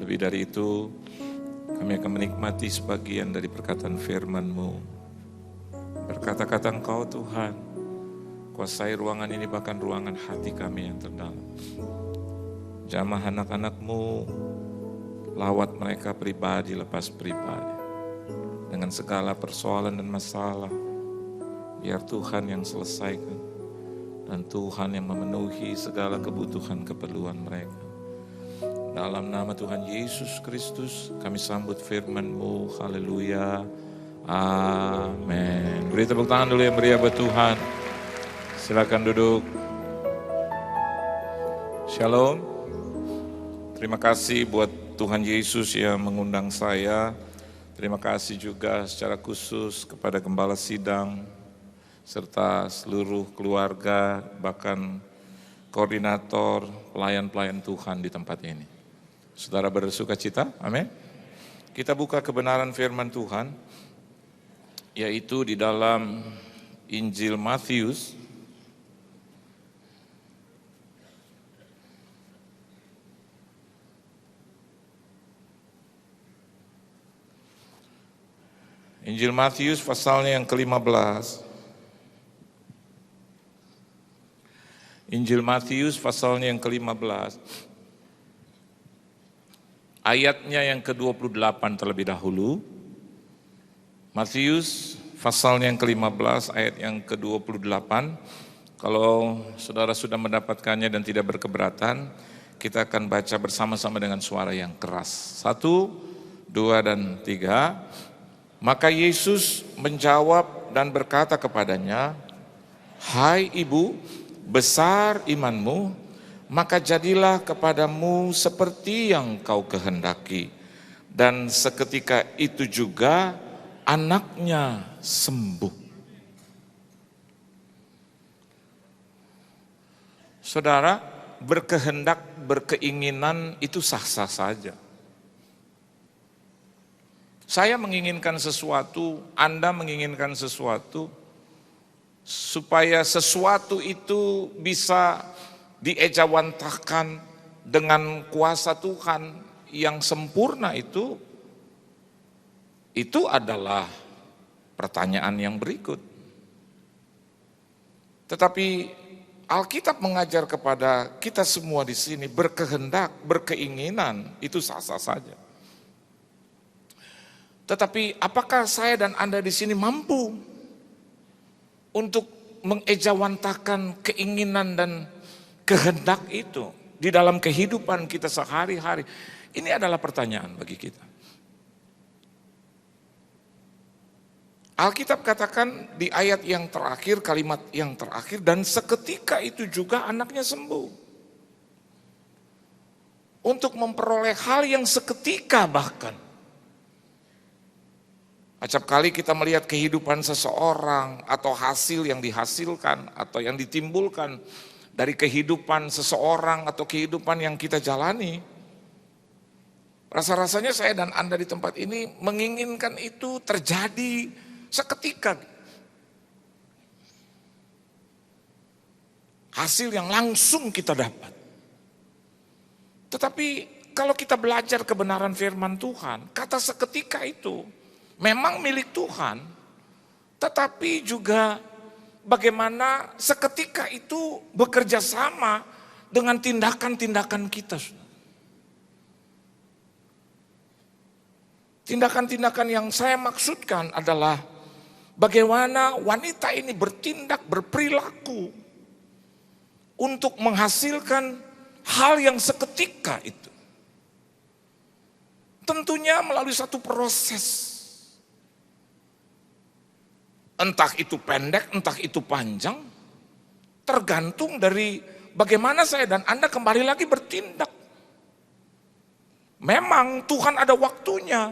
Lebih dari itu, kami akan menikmati sebagian dari perkataan firman-Mu. Berkata-kata Engkau Tuhan, kuasai ruangan ini, bahkan ruangan hati kami yang terdalam. Jamah anak-anak-Mu, lawat mereka pribadi lepas pribadi. Dengan segala persoalan dan masalah, biar Tuhan yang selesaikan. Dan Tuhan yang memenuhi segala kebutuhan keperluan mereka. Dalam nama Tuhan Yesus Kristus, kami sambut firman-Mu. Haleluya. Amin. Beri tepuk tangan dulu yang meriah buat Tuhan. Silakan duduk. Shalom. Terima kasih buat Tuhan Yesus yang mengundang saya. Terima kasih juga secara khusus kepada Gembala Sidang, serta seluruh keluarga, bahkan koordinator pelayan-pelayan Tuhan di tempat ini. Saudara bersuka cita? Amin. Kita buka kebenaran firman Tuhan, yaitu di dalam Injil Matius Injil Matius pasalnya yang ke-15. Injil Matius pasalnya yang ke-15. Ayatnya yang ke-28 terlebih dahulu. Matius pasalnya yang ke-15 ayat yang ke-28. Kalau saudara sudah mendapatkannya dan tidak berkeberatan, kita akan baca bersama-sama dengan suara yang keras. 1, 2, dan 3. Maka Yesus menjawab dan berkata kepadanya, "Hai ibu, besar imanmu, maka jadilah kepadamu seperti yang kau kehendaki." Dan seketika itu juga anaknya sembuh. Saudara, berkehendak, berkeinginan itu sah-sah saja. Saya menginginkan sesuatu, Anda menginginkan sesuatu, supaya sesuatu itu bisa diejawantahkan dengan kuasa Tuhan yang sempurna itu adalah pertanyaan yang berikut. Tetapi Alkitab mengajar kepada kita semua di sini, berkehendak, berkeinginan itu sah-sah saja. Tetapi apakah saya dan Anda di sini mampu untuk mengejawantahkan keinginan dan kehendak itu di dalam kehidupan kita sehari-hari? Ini adalah pertanyaan bagi kita. Alkitab katakan di ayat yang terakhir, kalimat yang terakhir, dan seketika itu juga anaknya sembuh. Untuk memperoleh hal yang seketika bahkan. Acap kali kita melihat kehidupan seseorang atau hasil yang dihasilkan atau yang ditimbulkan dari kehidupan seseorang atau kehidupan yang kita jalani. Rasa-rasanya saya dan Anda di tempat ini menginginkan itu terjadi seketika. Hasil yang langsung kita dapat. Tetapi kalau kita belajar kebenaran firman Tuhan, kata seketika itu memang milik Tuhan, tetapi juga bagaimana seketika itu bekerja sama dengan tindakan-tindakan kita. Tindakan-tindakan yang saya maksudkan adalah bagaimana wanita ini bertindak, berperilaku untuk menghasilkan hal yang seketika itu. Tentunya melalui satu proses. Entah itu pendek, entah itu panjang, tergantung dari bagaimana saya dan Anda kembali lagi bertindak. Memang Tuhan ada waktunya,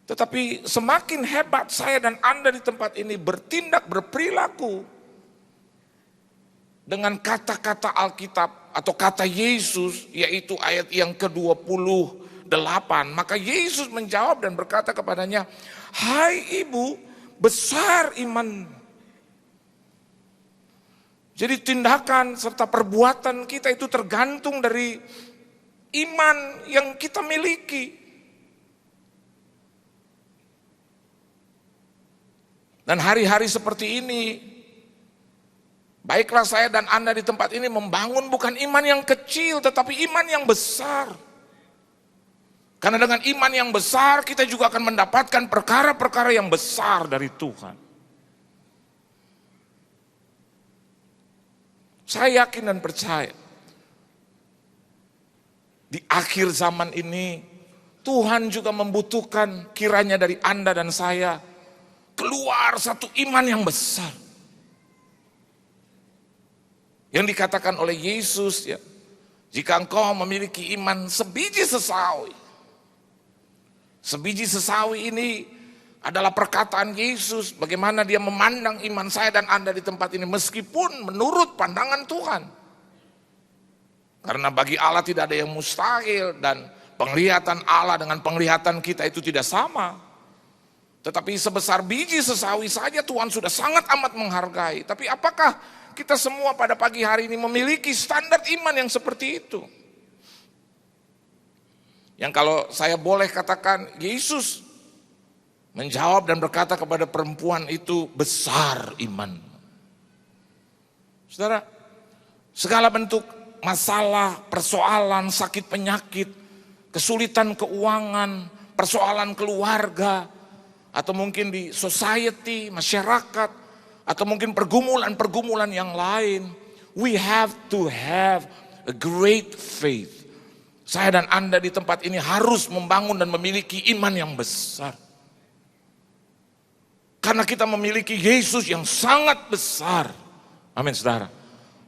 tetapi semakin hebat saya dan Anda di tempat ini bertindak, berperilaku dengan kata-kata Alkitab atau kata Yesus, yaitu ayat yang ke-28. Maka Yesus menjawab dan berkata kepadanya, "Hai ibu, besar iman." Jadi tindakan serta perbuatan kita itu tergantung dari iman yang kita miliki. Dan hari-hari seperti ini, baiklah saya dan Anda di tempat ini membangun bukan iman yang kecil, tetapi iman yang besar. Karena dengan iman yang besar kita juga akan mendapatkan perkara-perkara yang besar dari Tuhan. Saya yakin dan percaya di akhir zaman ini Tuhan juga membutuhkan kiranya dari Anda dan saya keluar satu iman yang besar. Yang dikatakan oleh Yesus, ya, jika engkau memiliki iman sebiji sesawi. Sebiji sesawi ini adalah perkataan Yesus, bagaimana dia memandang iman saya dan Anda di tempat ini meskipun menurut pandangan Tuhan. Karena bagi Allah tidak ada yang mustahil dan penglihatan Allah dengan penglihatan kita itu tidak sama. Tetapi sebesar biji sesawi saja Tuhan sudah sangat amat menghargai. Tapi apakah kita semua pada pagi hari ini memiliki standar iman yang seperti itu? Yang kalau saya boleh katakan, Yesus menjawab dan berkata kepada perempuan itu, besar iman. Saudara, segala bentuk masalah, persoalan, sakit penyakit, kesulitan keuangan, persoalan keluarga, atau mungkin di society, masyarakat, atau mungkin pergumulan-pergumulan yang lain. We have to have a great faith. Saya dan Anda di tempat ini harus membangun dan memiliki iman yang besar. Karena kita memiliki Yesus yang sangat besar. Amin, saudara.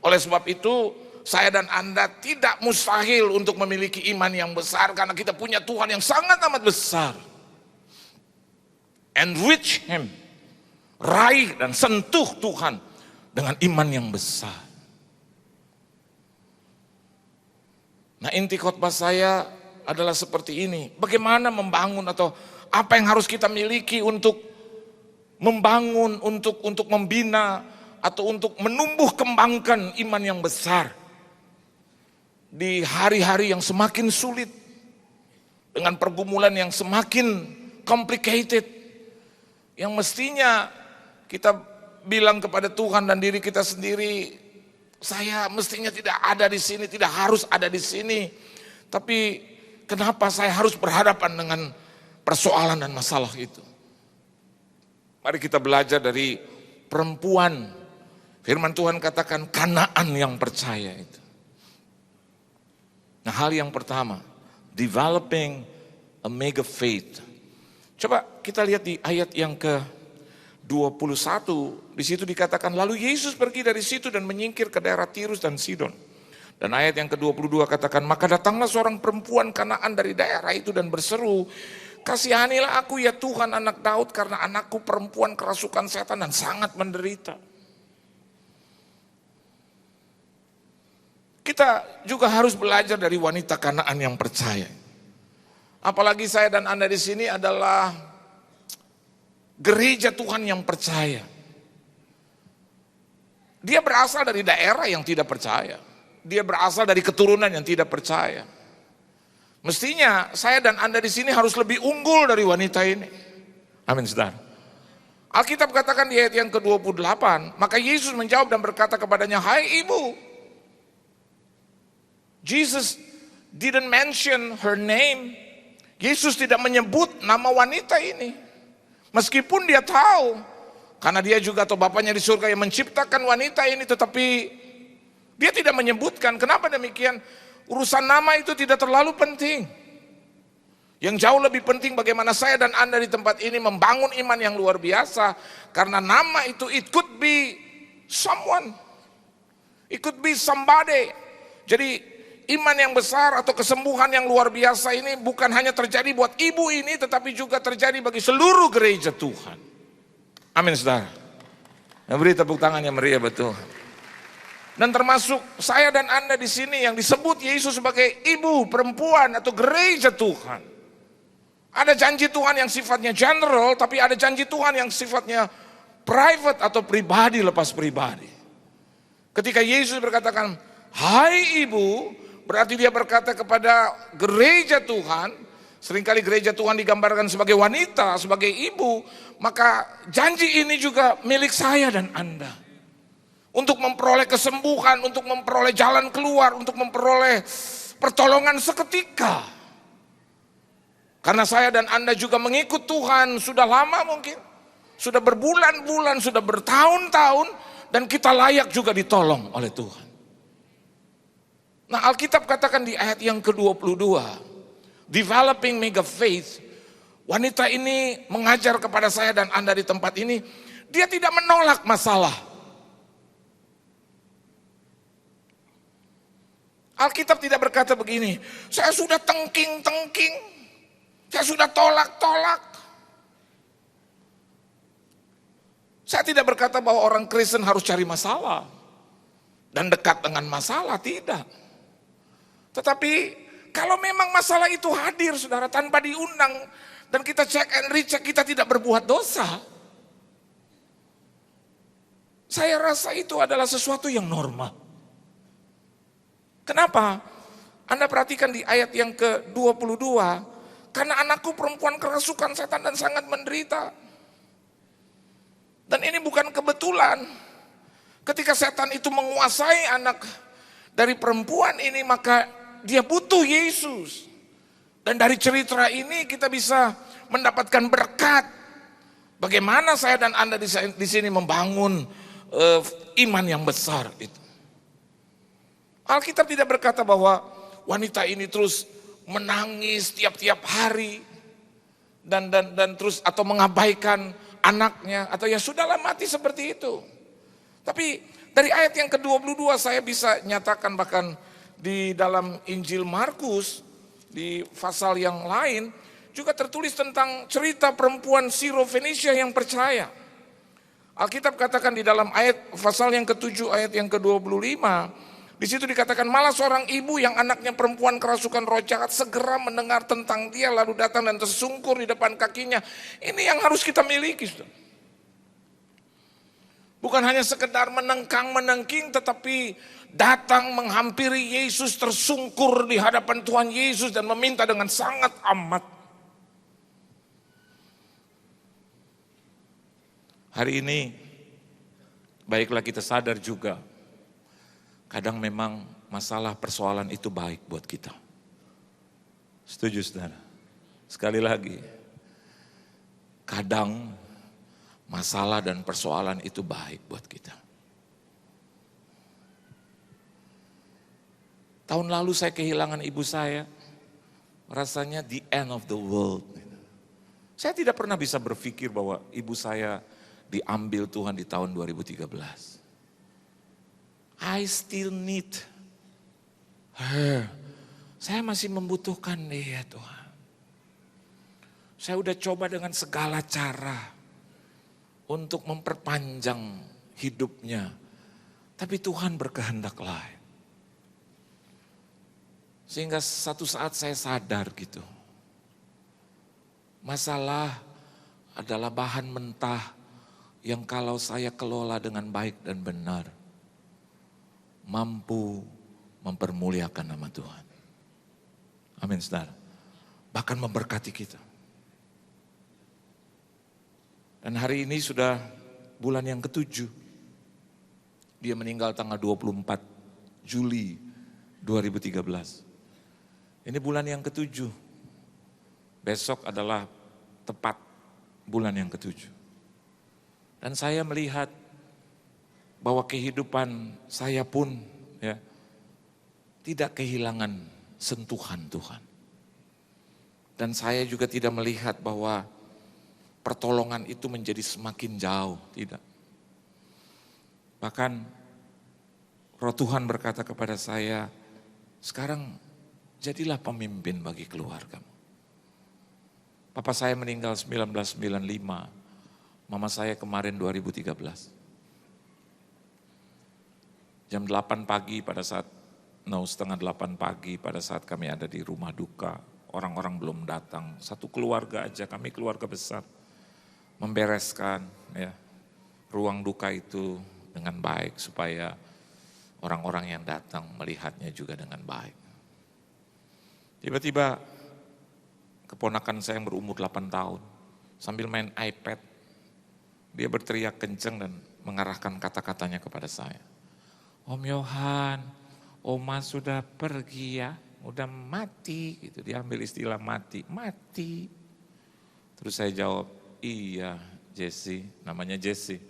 Oleh sebab itu, saya dan Anda tidak mustahil untuk memiliki iman yang besar. Karena kita punya Tuhan yang sangat amat besar. And reach Him. Raih dan sentuh Tuhan dengan iman yang besar. Nah, inti khotbah saya adalah seperti ini. Bagaimana membangun atau apa yang harus kita miliki untuk membangun, untuk membina atau untuk menumbuh kembangkan iman yang besar. Di hari-hari yang semakin sulit, dengan pergumulan yang semakin complicated, yang mestinya kita bilang kepada Tuhan dan diri kita sendiri, saya mestinya tidak ada di sini, tidak harus ada di sini. Tapi kenapa saya harus berhadapan dengan persoalan dan masalah itu? Mari kita belajar dari perempuan. Firman Tuhan katakan Kanaan yang percaya itu. Nah, hal yang pertama, developing a mega faith. Coba kita lihat di ayat yang ke-21, di situ dikatakan lalu Yesus pergi dari situ dan menyingkir ke daerah Tirus dan Sidon. Dan ayat yang ke-22 katakan, maka datanglah seorang perempuan Kanaan dari daerah itu dan berseru, kasihanilah aku ya Tuhan anak Daud, karena anakku perempuan kerasukan setan dan sangat menderita. Kita juga harus belajar dari wanita Kanaan yang percaya. Apalagi saya dan Anda di sini adalah gereja Tuhan yang percaya. Dia berasal dari daerah yang tidak percaya. Dia berasal dari keturunan yang tidak percaya. Mestinya saya dan Anda di sini harus lebih unggul dari wanita ini. Amin, saudara. Alkitab katakan di ayat yang ke-28, maka Yesus menjawab dan berkata kepadanya, hai ibu. Jesus didn't mention her name. Yesus tidak menyebut nama wanita ini. Meskipun dia tahu, karena dia juga atau Bapaknya di surga yang menciptakan wanita ini, tetapi dia tidak menyebutkan. Kenapa demikian? Urusan nama itu tidak terlalu penting. Yang jauh lebih penting bagaimana saya dan Anda di tempat ini membangun iman yang luar biasa. Karena nama itu it could be someone. It could be somebody. Jadi iman yang besar atau kesembuhan yang luar biasa ini bukan hanya terjadi buat ibu ini, tetapi juga terjadi bagi seluruh gereja Tuhan. Amin, saudara. Beri tepuk tangan yang meriah betul. Dan termasuk saya dan Anda di sini yang disebut Yesus sebagai ibu, perempuan atau gereja Tuhan. Ada janji Tuhan yang sifatnya general, tapi ada janji Tuhan yang sifatnya private atau pribadi lepas pribadi. Ketika Yesus berkatakan, hai ibu, berarti dia berkata kepada gereja Tuhan. Seringkali gereja Tuhan digambarkan sebagai wanita, sebagai ibu. Maka janji ini juga milik saya dan Anda. Untuk memperoleh kesembuhan, untuk memperoleh jalan keluar, untuk memperoleh pertolongan seketika. Karena saya dan Anda juga mengikut Tuhan sudah lama mungkin. Sudah berbulan-bulan, sudah bertahun-tahun. Dan kita layak juga ditolong oleh Tuhan. Nah, Alkitab katakan di ayat yang ke-22, developing mega faith, wanita ini mengajar kepada saya dan Anda di tempat ini, dia tidak menolak masalah. Alkitab tidak berkata begini, saya sudah tengking-tengking, saya sudah tolak-tolak. Saya tidak berkata bahwa orang Kristen harus cari masalah dan dekat dengan masalah, tidak. Tetapi kalau memang masalah itu hadir, saudara, tanpa diundang dan kita cek and recheck, kita tidak berbuat dosa, saya rasa itu adalah sesuatu yang normal. Kenapa? Anda perhatikan di ayat yang ke-22, karena anakku perempuan kerasukan setan dan sangat menderita. Dan ini bukan kebetulan. Ketika setan itu menguasai anak dari perempuan ini, maka dia butuh Yesus. Dan dari cerita ini kita bisa mendapatkan berkat. Bagaimana saya dan Anda di sini membangun iman yang besar itu. Alkitab tidak berkata bahwa wanita ini terus menangis tiap-tiap hari dan terus atau mengabaikan anaknya atau ya sudahlah mati seperti itu. Tapi dari ayat yang ke-22 saya bisa nyatakan, bahkan di dalam Injil Markus di pasal yang lain juga tertulis tentang cerita perempuan Sirofenisia yang percaya. Alkitab katakan di dalam ayat pasal yang ke-7 ayat yang ke-25, di situ dikatakan malah seorang ibu yang anaknya perempuan kerasukan roh jahat segera mendengar tentang dia lalu datang dan tersungkur di depan kakinya. Ini yang harus kita miliki, saudara. Bukan hanya sekedar menengking, tetapi datang menghampiri Yesus, tersungkur di hadapan Tuhan Yesus dan meminta dengan sangat amat. Hari ini, baiklah kita sadar juga, kadang memang masalah persoalan itu baik buat kita. Setuju, saudara? Sekali lagi, kadang masalah dan persoalan itu baik buat kita. Tahun lalu saya kehilangan ibu saya, rasanya the end of the world. Saya tidak pernah bisa berpikir bahwa ibu saya diambil Tuhan di tahun 2013. I still need her. Saya masih membutuhkan dia, Tuhan. Saya udah coba dengan segala cara untuk memperpanjang hidupnya. Tapi Tuhan berkehendak lain. Sehingga satu saat saya sadar gitu. Masalah adalah bahan mentah yang kalau saya kelola dengan baik dan benar, mampu mempermuliakan nama Tuhan. Amin, saudara. Bahkan memberkati kita. Dan hari ini sudah bulan yang ke-7. Dia meninggal tanggal 24 Juli 2013. Ini bulan yang ke-7. Besok adalah tepat bulan yang ke-7. Dan saya melihat bahwa kehidupan saya pun ya tidak kehilangan sentuhan Tuhan. Dan saya juga tidak melihat bahwa pertolongan itu menjadi semakin jauh, tidak. Bahkan Roh Tuhan berkata kepada saya, sekarang jadilah pemimpin bagi keluargamu. Papa saya meninggal 1995, mama saya kemarin 2013. Jam 8 pagi pada saat, setengah 8 pagi pada saat kami ada di rumah duka, orang-orang belum datang, satu keluarga aja, kami keluarga besar, membereskan ya ruang duka itu dengan baik supaya orang-orang yang datang melihatnya juga dengan baik. Tiba-tiba keponakan saya yang berumur 8 tahun sambil main iPad, dia berteriak kenceng dan mengarahkan kata-katanya kepada saya. Om Yohan, Oma sudah pergi ya, udah mati gitu. Dia ambil istilah mati. Terus saya jawab, iya Jesse, namanya Jesse.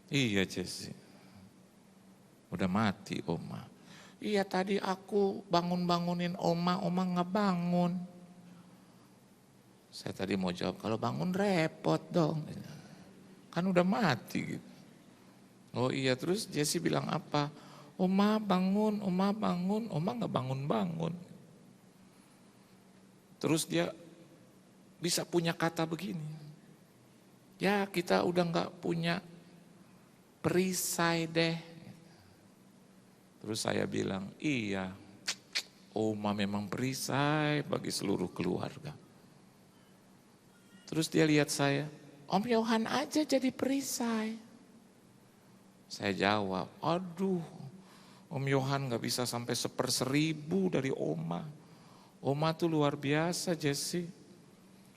Iya Jesse, udah mati Oma. Iya tadi aku bangun-bangunin Oma nggak bangun. Saya tadi mau jawab, kalau bangun repot dong. Kan udah mati gitu. Oh iya, terus Jesse bilang apa? Oma bangun, Oma nggak bangun-bangun. Terus dia bisa punya kata begini. Ya kita udah nggak punya perisai deh. Terus saya bilang, iya, Oma memang perisai bagi seluruh keluarga. Terus dia lihat saya, Om Yohan aja jadi perisai. Saya jawab, aduh, Om Yohan gak bisa sampai 1/1000 dari Oma. Oma tuh luar biasa, Jesse.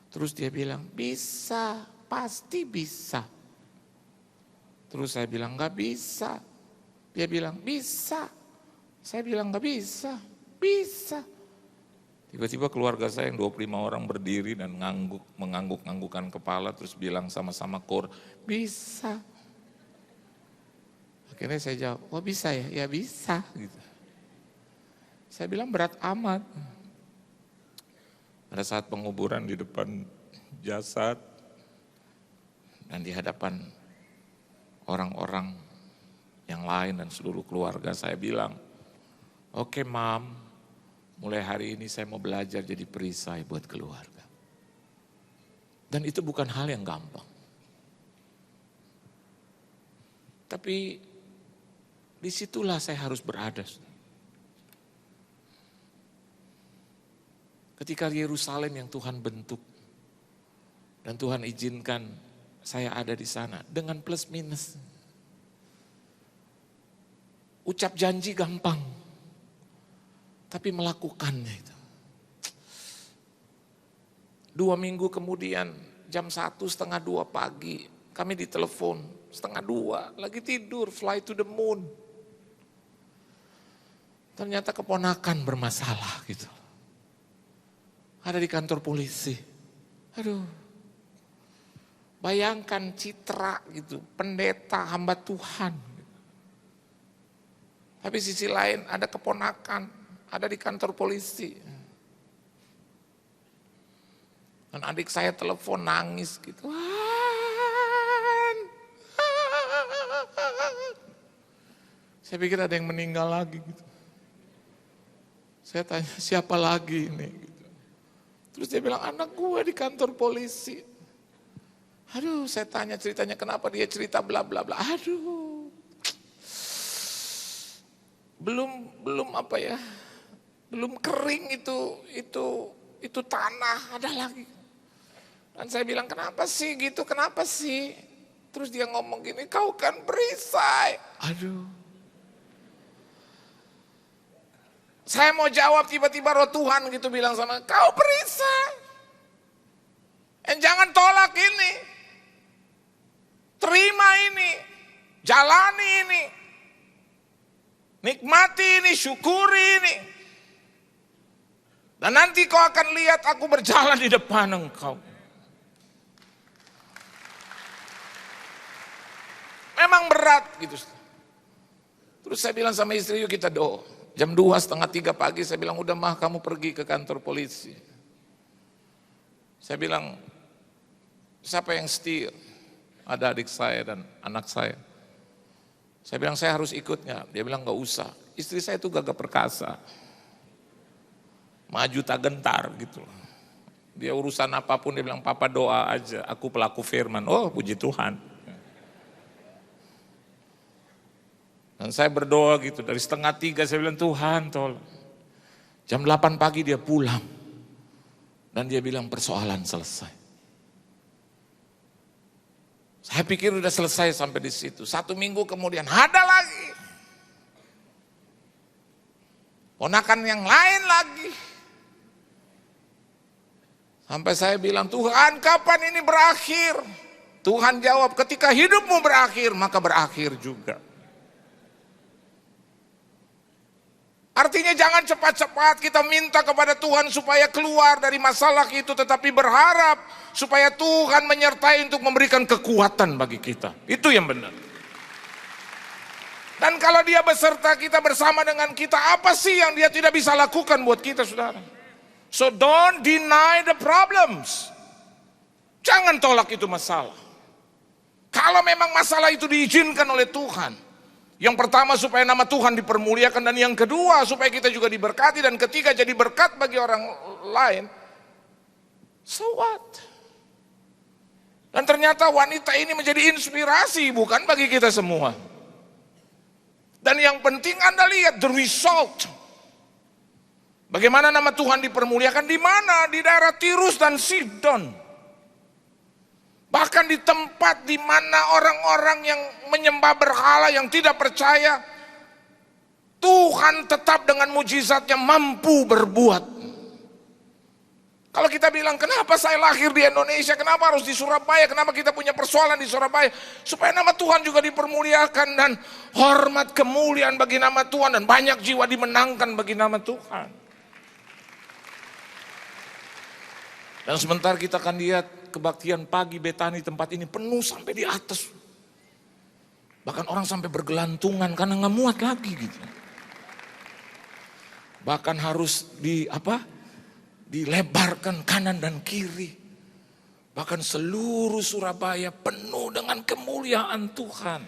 Terus dia bilang, bisa, pasti bisa. Terus saya bilang, gak bisa. Dia bilang, bisa. Saya bilang, gak bisa. Bisa. Tiba-tiba keluarga saya yang 25 orang berdiri dan mengangguk-anggukan kepala, terus bilang sama-sama kor, bisa. Akhirnya saya jawab, oh bisa ya? Ya bisa. Gitu. Saya bilang berat amat. Pada saat penguburan di depan jasad dan di hadapan orang-orang yang lain dan seluruh keluarga, saya bilang, oke Mam, mulai hari ini saya mau belajar jadi perisai buat keluarga. Dan itu bukan hal yang gampang. Tapi disitulah saya harus berada. Ketika Yerusalem yang Tuhan bentuk dan Tuhan izinkan saya ada di sana dengan plus minus. Ucap janji gampang, tapi melakukannya itu. 2 minggu kemudian jam 1:30 pagi kami ditelepon 1:30 lagi tidur, fly to the moon. Ternyata keponakan bermasalah gitu. Ada di kantor polisi. Aduh. Bayangkan citra gitu, pendeta hamba Tuhan. Tapi sisi lain ada keponakan, ada di kantor polisi. Dan adik saya telepon nangis gitu. Saya pikir ada yang meninggal lagi gitu. Saya tanya siapa lagi ini gitu. Terus dia bilang anak gue di kantor polisi. Aduh, saya tanya ceritanya kenapa dia cerita bla bla bla. Aduh. Belum apa ya? Belum kering itu tanah, ada lagi. Dan saya bilang kenapa sih gitu? Kenapa sih? Terus dia ngomong gini, kau kan perisai. Aduh. Saya mau jawab tiba-tiba roh Tuhan gitu bilang sama, kau perisai. Jangan tolak ini. Terima ini. Jalani ini. Nikmati ini, syukuri ini. Dan nanti kau akan lihat aku berjalan di depan engkau. Memang berat gitu. Terus saya bilang sama istri, yuk kita doa. Jam 2:30 pagi saya bilang, udah mah kamu pergi ke kantor polisi. Saya bilang, siapa yang setir? Ada adik saya dan anak saya. Saya bilang, saya harus ikut nggak? Dia bilang, nggak usah. Istri saya itu gagah perkasa. Maju tak gentar gitu. Dia urusan apapun, dia bilang, papa doa aja, aku pelaku firman. Oh puji Tuhan. Dan saya berdoa gitu, dari 2:30 saya bilang, Tuhan tolong. Jam 8 pagi dia pulang. Dan dia bilang persoalan selesai. Saya pikir udah selesai sampai di situ. 1 minggu kemudian ada lagi. Ponakan yang lain lagi. Sampai saya bilang, Tuhan kapan ini berakhir? Tuhan jawab, ketika hidupmu berakhir, maka berakhir juga. Artinya jangan cepat-cepat kita minta kepada Tuhan supaya keluar dari masalah itu, tetapi berharap supaya Tuhan menyertai untuk memberikan kekuatan bagi kita. Itu yang benar. Dan kalau dia beserta kita, bersama dengan kita, apa sih yang dia tidak bisa lakukan buat kita, saudara? So don't deny the problems. Jangan tolak itu masalah. Kalau memang masalah itu diizinkan oleh Tuhan, yang pertama supaya nama Tuhan dipermuliakan, dan yang kedua supaya kita juga diberkati, dan ketiga jadi berkat bagi orang lain. So what? Dan ternyata wanita ini menjadi inspirasi bukan bagi kita semua. Dan yang penting Anda lihat the result. Bagaimana nama Tuhan dipermuliakan di mana? Di daerah Tirus dan Sidon. Bahkan di tempat di mana orang-orang yang menyembah berhala yang tidak percaya, Tuhan tetap dengan mujizatnya mampu berbuat. Kalau kita bilang, kenapa saya lahir di Indonesia, kenapa harus di Surabaya, kenapa kita punya persoalan di Surabaya, supaya nama Tuhan juga dipermuliakan dan hormat kemuliaan bagi nama Tuhan dan banyak jiwa dimenangkan bagi nama Tuhan. Dan sebentar kita akan lihat kebaktian pagi Betani tempat ini penuh sampai di atas. Bahkan orang sampai bergelantungan karena nggak muat lagi gitu. Bahkan harus dilebarkan kanan dan kiri. Bahkan seluruh Surabaya penuh dengan kemuliaan Tuhan.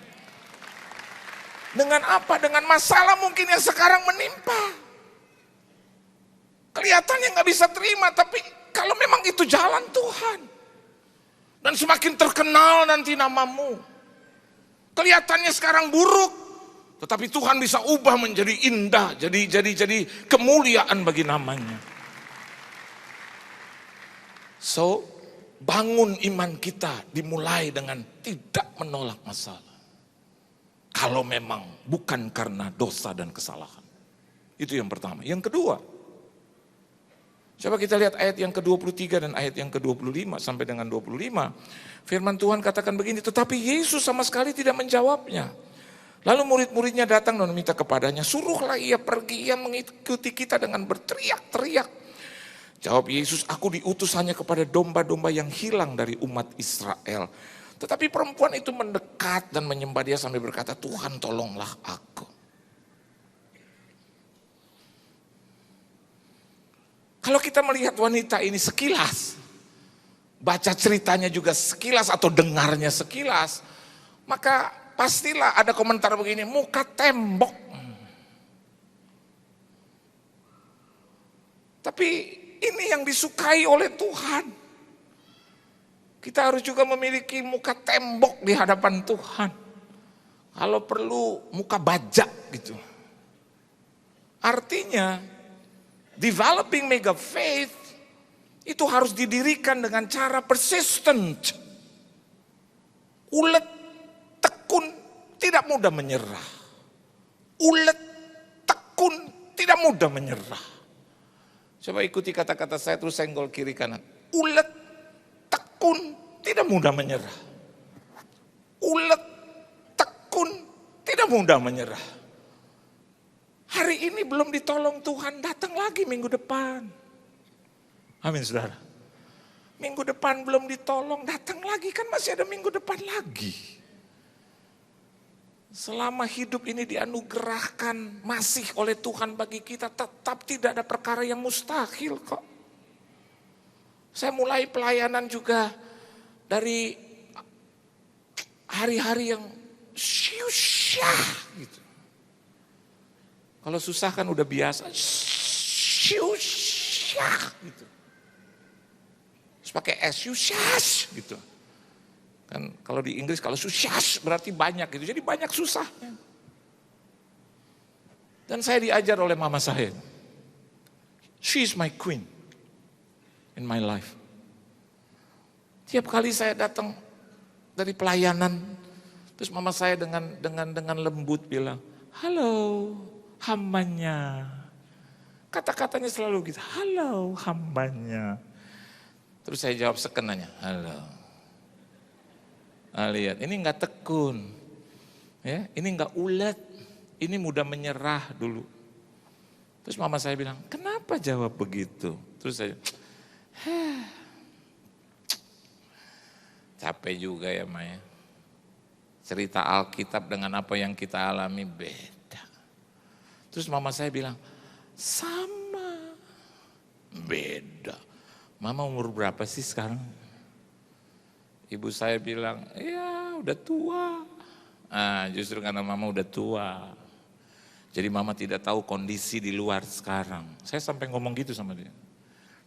Dengan apa? Dengan masalah mungkin yang sekarang menimpa. Kelihatannya nggak bisa terima, tapi kalau memang itu jalan Tuhan. Dan semakin terkenal nanti namamu. Kelihatannya sekarang buruk, tetapi Tuhan bisa ubah menjadi indah, jadi kemuliaan bagi namanya. So, bangun iman kita dimulai dengan tidak menolak masalah. Kalau memang bukan karena dosa dan kesalahan. Itu yang pertama. Yang kedua, coba kita lihat ayat yang ke-23 dan ayat yang ke-25 sampai dengan 25. Firman Tuhan katakan begini, tetapi Yesus sama sekali tidak menjawabnya. Lalu murid-muridnya datang dan meminta kepadanya, suruhlah ia pergi, ia mengikuti kita dengan berteriak-teriak. Jawab Yesus, aku diutus hanya kepada domba-domba yang hilang dari umat Israel. Tetapi perempuan itu mendekat dan menyembah dia sambil berkata, Tuhan tolonglah aku. Kalau kita melihat wanita ini sekilas, baca ceritanya juga sekilas atau dengarnya sekilas, maka pastilah ada komentar begini, muka tembok. Tapi ini yang disukai oleh Tuhan. Kita harus juga memiliki muka tembok di hadapan Tuhan. Kalau perlu muka bajak gitu. Artinya, developing mega faith itu harus didirikan dengan cara persistent. Ulet, tekun, tidak mudah menyerah. Ulet, tekun, tidak mudah menyerah. Coba ikuti kata-kata saya terus senggol kiri kanan. Ulet, tekun, tidak mudah menyerah. Ulet, tekun, tidak mudah menyerah. Hari ini belum ditolong Tuhan, datang lagi minggu depan. Amin saudara. Minggu depan belum ditolong, datang lagi, kan masih ada minggu depan lagi. Selama hidup ini dianugerahkan masih oleh Tuhan bagi kita, tetap tidak ada perkara yang mustahil kok. Saya mulai pelayanan juga dari hari-hari yang syusyah gitu. Kalau susah kan udah biasa, syusyah gitu. Terus pakai S, syusyas gitu. Kan kalau di Inggris kalau syusyas berarti banyak gitu, jadi banyak susahnya. Dan saya diajar oleh mama saya, she is my queen in my life. Tiap kali saya datang dari pelayanan, terus mama saya dengan lembut bilang, halo. Hambanya. Kata-katanya selalu gitu. Halo hambanya. Terus saya jawab sekenanya. Halo. Nah, lihat ini enggak tekun. Ya, ini enggak ulet. Ini mudah menyerah dulu. Terus mama saya bilang, kenapa jawab begitu? Terus saya, capek juga ya Maya. Cerita Alkitab dengan apa yang kita alami beda. Terus mama saya bilang, sama, beda. Mama umur berapa sih sekarang? Ibu saya bilang, ya udah tua. Justru karena mama udah tua. Jadi mama tidak tahu kondisi di luar sekarang. Saya sampai ngomong gitu sama dia.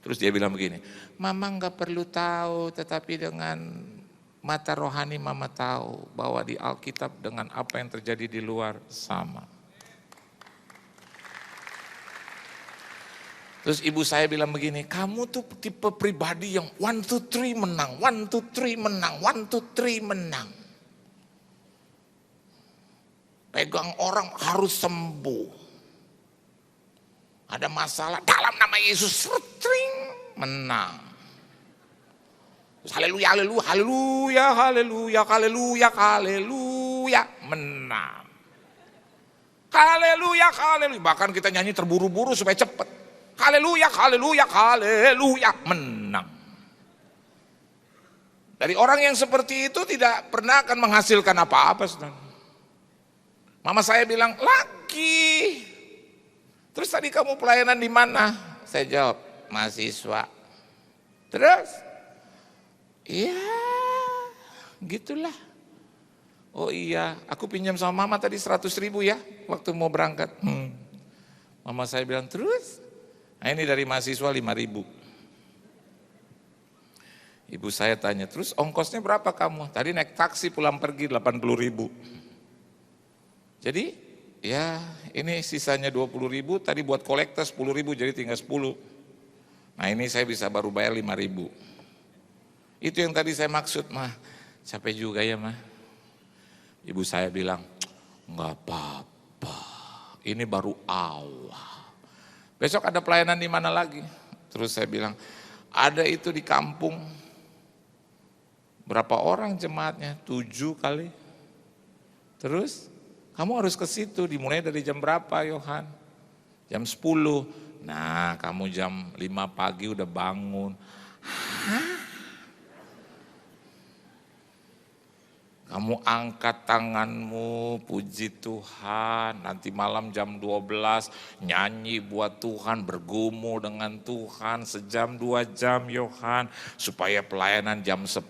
Terus dia bilang begini, mama gak perlu tahu, tetapi dengan mata rohani mama tahu bahwa di Alkitab dengan apa yang terjadi di luar sama. Terus ibu saya bilang begini, kamu tuh tipe pribadi yang 1, 2, 3 menang, 1, 2, 3 menang, 1, 2, 3 menang. Pegang orang harus sembuh. Ada masalah dalam nama Yesus, sering menang. Terus haleluya, haleluya, haleluya, haleluya, haleluya, haleluya, menang. Haleluya, haleluya, bahkan kita nyanyi terburu-buru supaya cepat. Haleluya, haleluya, haleluya, menang. Dari orang yang seperti itu tidak pernah akan menghasilkan apa-apa, saudara. Mama saya bilang, lagi. Terus tadi kamu pelayanan di mana? Saya jawab, mahasiswa. Terus? Iya, gitulah. Oh iya, aku pinjam sama mama tadi 100.000 ya, waktu mau berangkat. Mama saya bilang, terus? Nah ini dari mahasiswa 5.000. Ibu saya tanya, terus ongkosnya berapa kamu? Tadi naik taksi pulang pergi 80.000. Jadi ya ini sisanya 20.000, tadi buat kolektor 10.000 jadi tinggal 10. Nah ini saya bisa baru bayar 5.000. Itu yang tadi saya maksud, mah capek juga ya mah. Ibu saya bilang, enggak apa-apa, ini baru awal. Besok ada pelayanan di mana lagi? Terus saya bilang, ada itu di kampung. Berapa orang jemaatnya? 7 kali. Terus, kamu harus ke situ, dimulai dari jam berapa Yohan? Jam 10. Nah, kamu jam 5 pagi udah bangun. Hah? Kamu angkat tanganmu, puji Tuhan, nanti malam jam 12 nyanyi buat Tuhan, bergumul dengan Tuhan sejam 2 jam Yohan, supaya pelayanan jam 10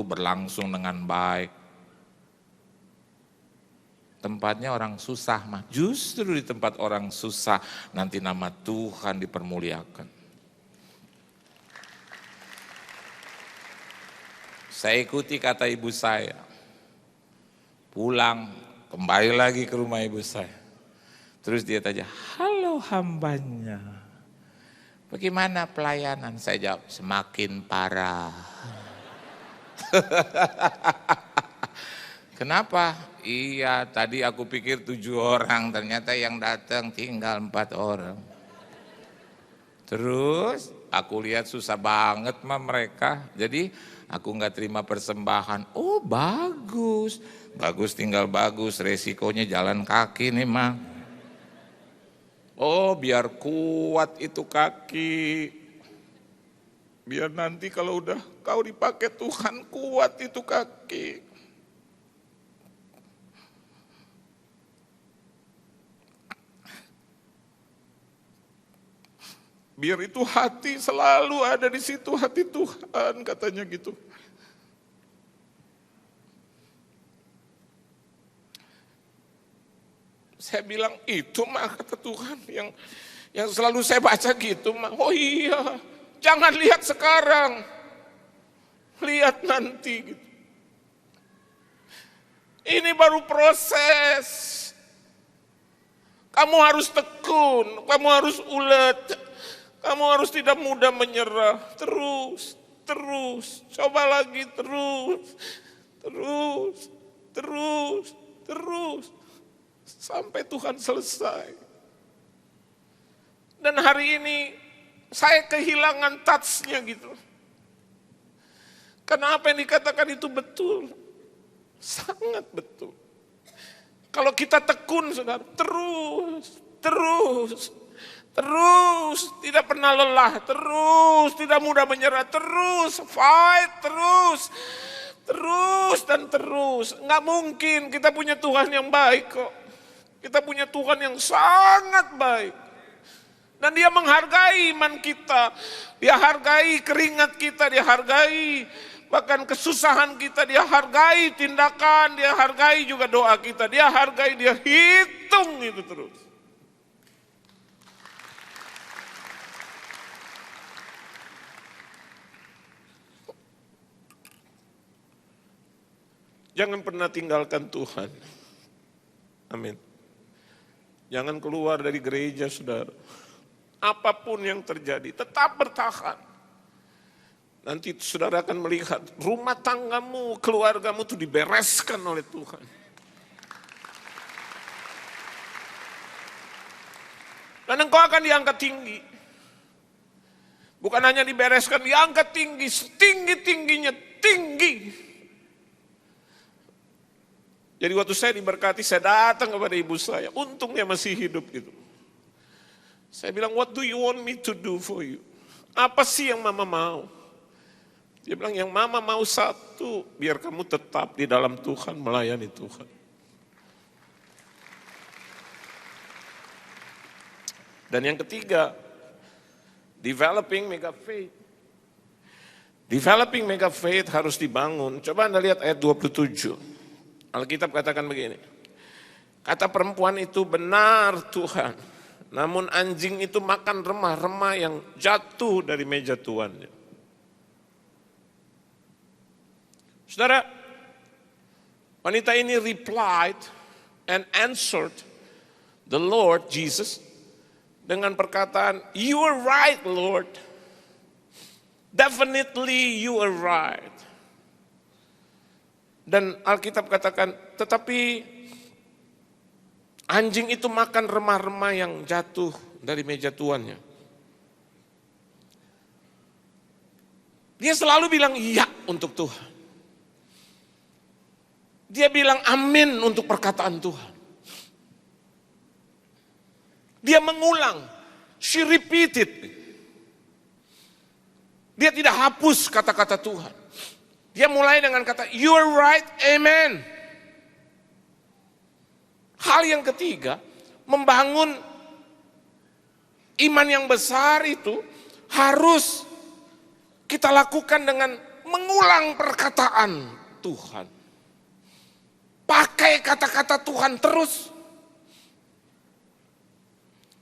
berlangsung dengan baik. Tempatnya orang susah mah, justru di tempat orang susah nanti nama Tuhan dipermuliakan. Saya ikuti kata ibu saya. Pulang, kembali lagi ke rumah ibu saya. Terus dia tanya, halo hambanya, bagaimana pelayanan? Saya jawab, semakin parah. Kenapa? Iya, tadi aku pikir 7 orang, ternyata yang datang tinggal 4 orang. Terus aku lihat susah banget mah mereka, jadi aku nggak terima persembahan. Oh bagus. Bagus tinggal bagus, resikonya jalan kaki nih Mang. Oh biar kuat itu kaki. Biar nanti kalau udah kau dipakai Tuhan kuat itu kaki. Biar itu hati selalu ada di situ, hati Tuhan katanya gitu. Saya bilang itu mah kata Tuhan yang selalu saya baca gitu mah. Oh iya, jangan lihat sekarang, lihat nanti gitu. Ini baru proses. Kamu harus tekun, kamu harus ulet, kamu harus tidak mudah menyerah. Terus, coba lagi terus. Sampai Tuhan selesai. Dan hari ini saya kehilangan touch-nya gitu. Karena apa yang dikatakan itu betul. Sangat betul. Kalau kita tekun saudara, terus. Tidak pernah lelah, terus. Tidak mudah menyerah, terus. Fight, terus. Nggak mungkin, kita punya Tuhan yang baik kok. Kita punya Tuhan yang sangat baik. Dan dia menghargai iman kita. Dia hargai keringat kita, dia hargai bahkan kesusahan kita, dia hargai tindakan, dia hargai juga doa kita. Dia hargai, dia hitung itu terus. Jangan pernah tinggalkan Tuhan. Amin. Jangan keluar dari gereja, saudara. Apapun yang terjadi, tetap bertahan. Nanti saudara akan melihat rumah tanggamu, keluargamu itu dibereskan oleh Tuhan. Dan engkau akan diangkat tinggi. Bukan hanya dibereskan, diangkat tinggi, setinggi-tingginya, tinggi. Jadi waktu saya diberkati, saya datang kepada ibu saya. Untung dia masih hidup gitu. Saya bilang, what do you want me to do for you? Apa sih yang mama mau? Dia bilang, yang mama mau satu, biar kamu tetap di dalam Tuhan, melayani Tuhan. Dan yang ketiga, developing mega faith. Developing mega faith harus dibangun. Coba Anda lihat ayat 27. Alkitab katakan begini, kata perempuan itu, benar Tuhan, namun anjing itu makan remah-remah yang jatuh dari meja tuannya. Saudara, wanita ini replied and answered the Lord Jesus dengan perkataan, you are right Lord, definitely you are right. Dan Alkitab katakan, tetapi anjing itu makan remah-remah yang jatuh dari meja tuannya. Dia selalu bilang iya untuk Tuhan. Dia bilang amin untuk perkataan Tuhan. Dia mengulang, she repeated. Dia tidak hapus kata-kata Tuhan. Dia mulai dengan kata, you are right, amen. Hal yang ketiga, membangun iman yang besar itu harus kita lakukan dengan mengulang perkataan Tuhan. Pakai kata-kata Tuhan terus.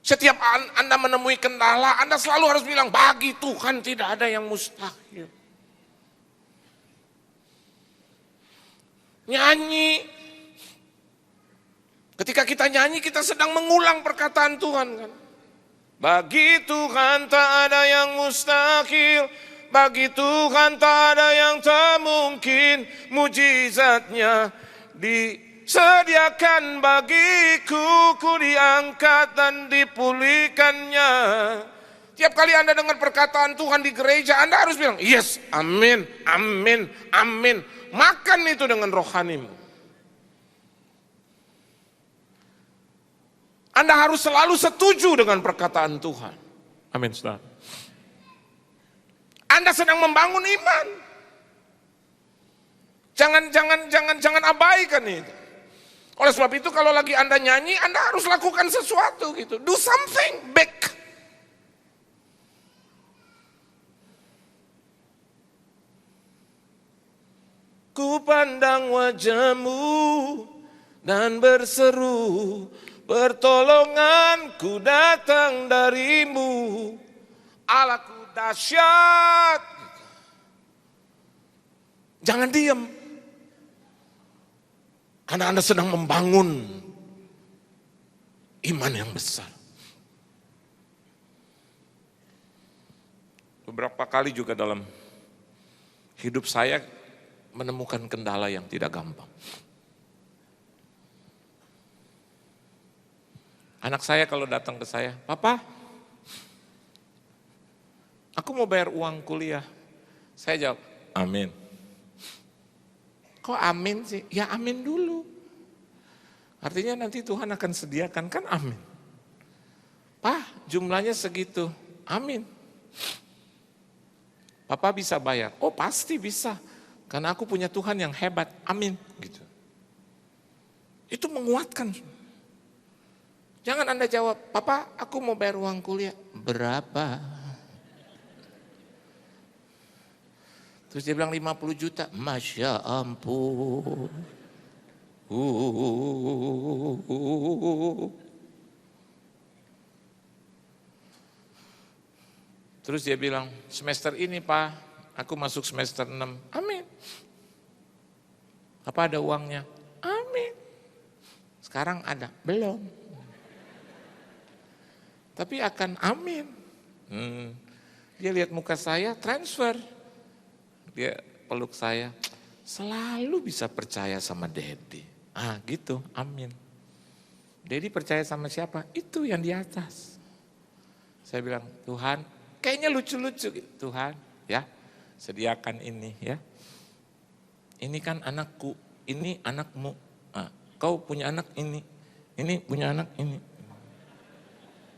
Setiap Anda menemui kendala, Anda selalu harus bilang, bagi Tuhan tidak ada yang mustahil. Nyanyi. Ketika kita nyanyi, kita sedang mengulang perkataan Tuhan kan. Bagi Tuhan tak ada yang mustahil, bagi Tuhan tak ada yang tak mungkin, mujizatnya disediakan bagiku, ku diangkat dan dipulihkannya. Tiap kali Anda dengar perkataan Tuhan di gereja, Anda harus bilang, yes, amin, amin, amin. Makan itu dengan rohanimu. Anda harus selalu setuju dengan perkataan Tuhan. Amin, saudara. Anda sedang membangun iman. Jangan abaikan itu. Oleh sebab itu kalau lagi Anda nyanyi, Anda harus lakukan sesuatu gitu. Do something big. Ku pandang wajahmu dan berseru, pertolonganku datang darimu, Allahku dahsyat. Jangan diam. Karena Anda sedang membangun iman yang besar. Beberapa kali juga dalam hidup saya menemukan kendala yang tidak gampang. Anak saya kalau datang ke saya, Papa, aku mau bayar uang kuliah. Saya jawab, amin. Kok amin sih? Ya amin dulu. Artinya nanti Tuhan akan sediakan, kan amin. Pak, jumlahnya segitu, amin. Papa bisa bayar? Oh pasti bisa. Karena aku punya Tuhan yang hebat, amin. Gitu. Itu menguatkan. Jangan Anda jawab, Papa aku mau bayar uang kuliah. Berapa? Terus dia bilang 50 juta. Masya ampun. Terus dia bilang, semester ini Pak, aku masuk semester 6. Amin. Apa ada uangnya? Amin. Sekarang ada? Belum. Tapi akan amin. Dia lihat muka saya, transfer. Dia peluk saya, selalu bisa percaya sama Dedi. Gitu, amin. Dedi percaya sama siapa? Itu yang di atas. Saya bilang, Tuhan, kayaknya lucu-lucu. Tuhan, ya, sediakan ini ya. Ini kan anakku, ini anakmu. Kau punya anak ini punya anak ini.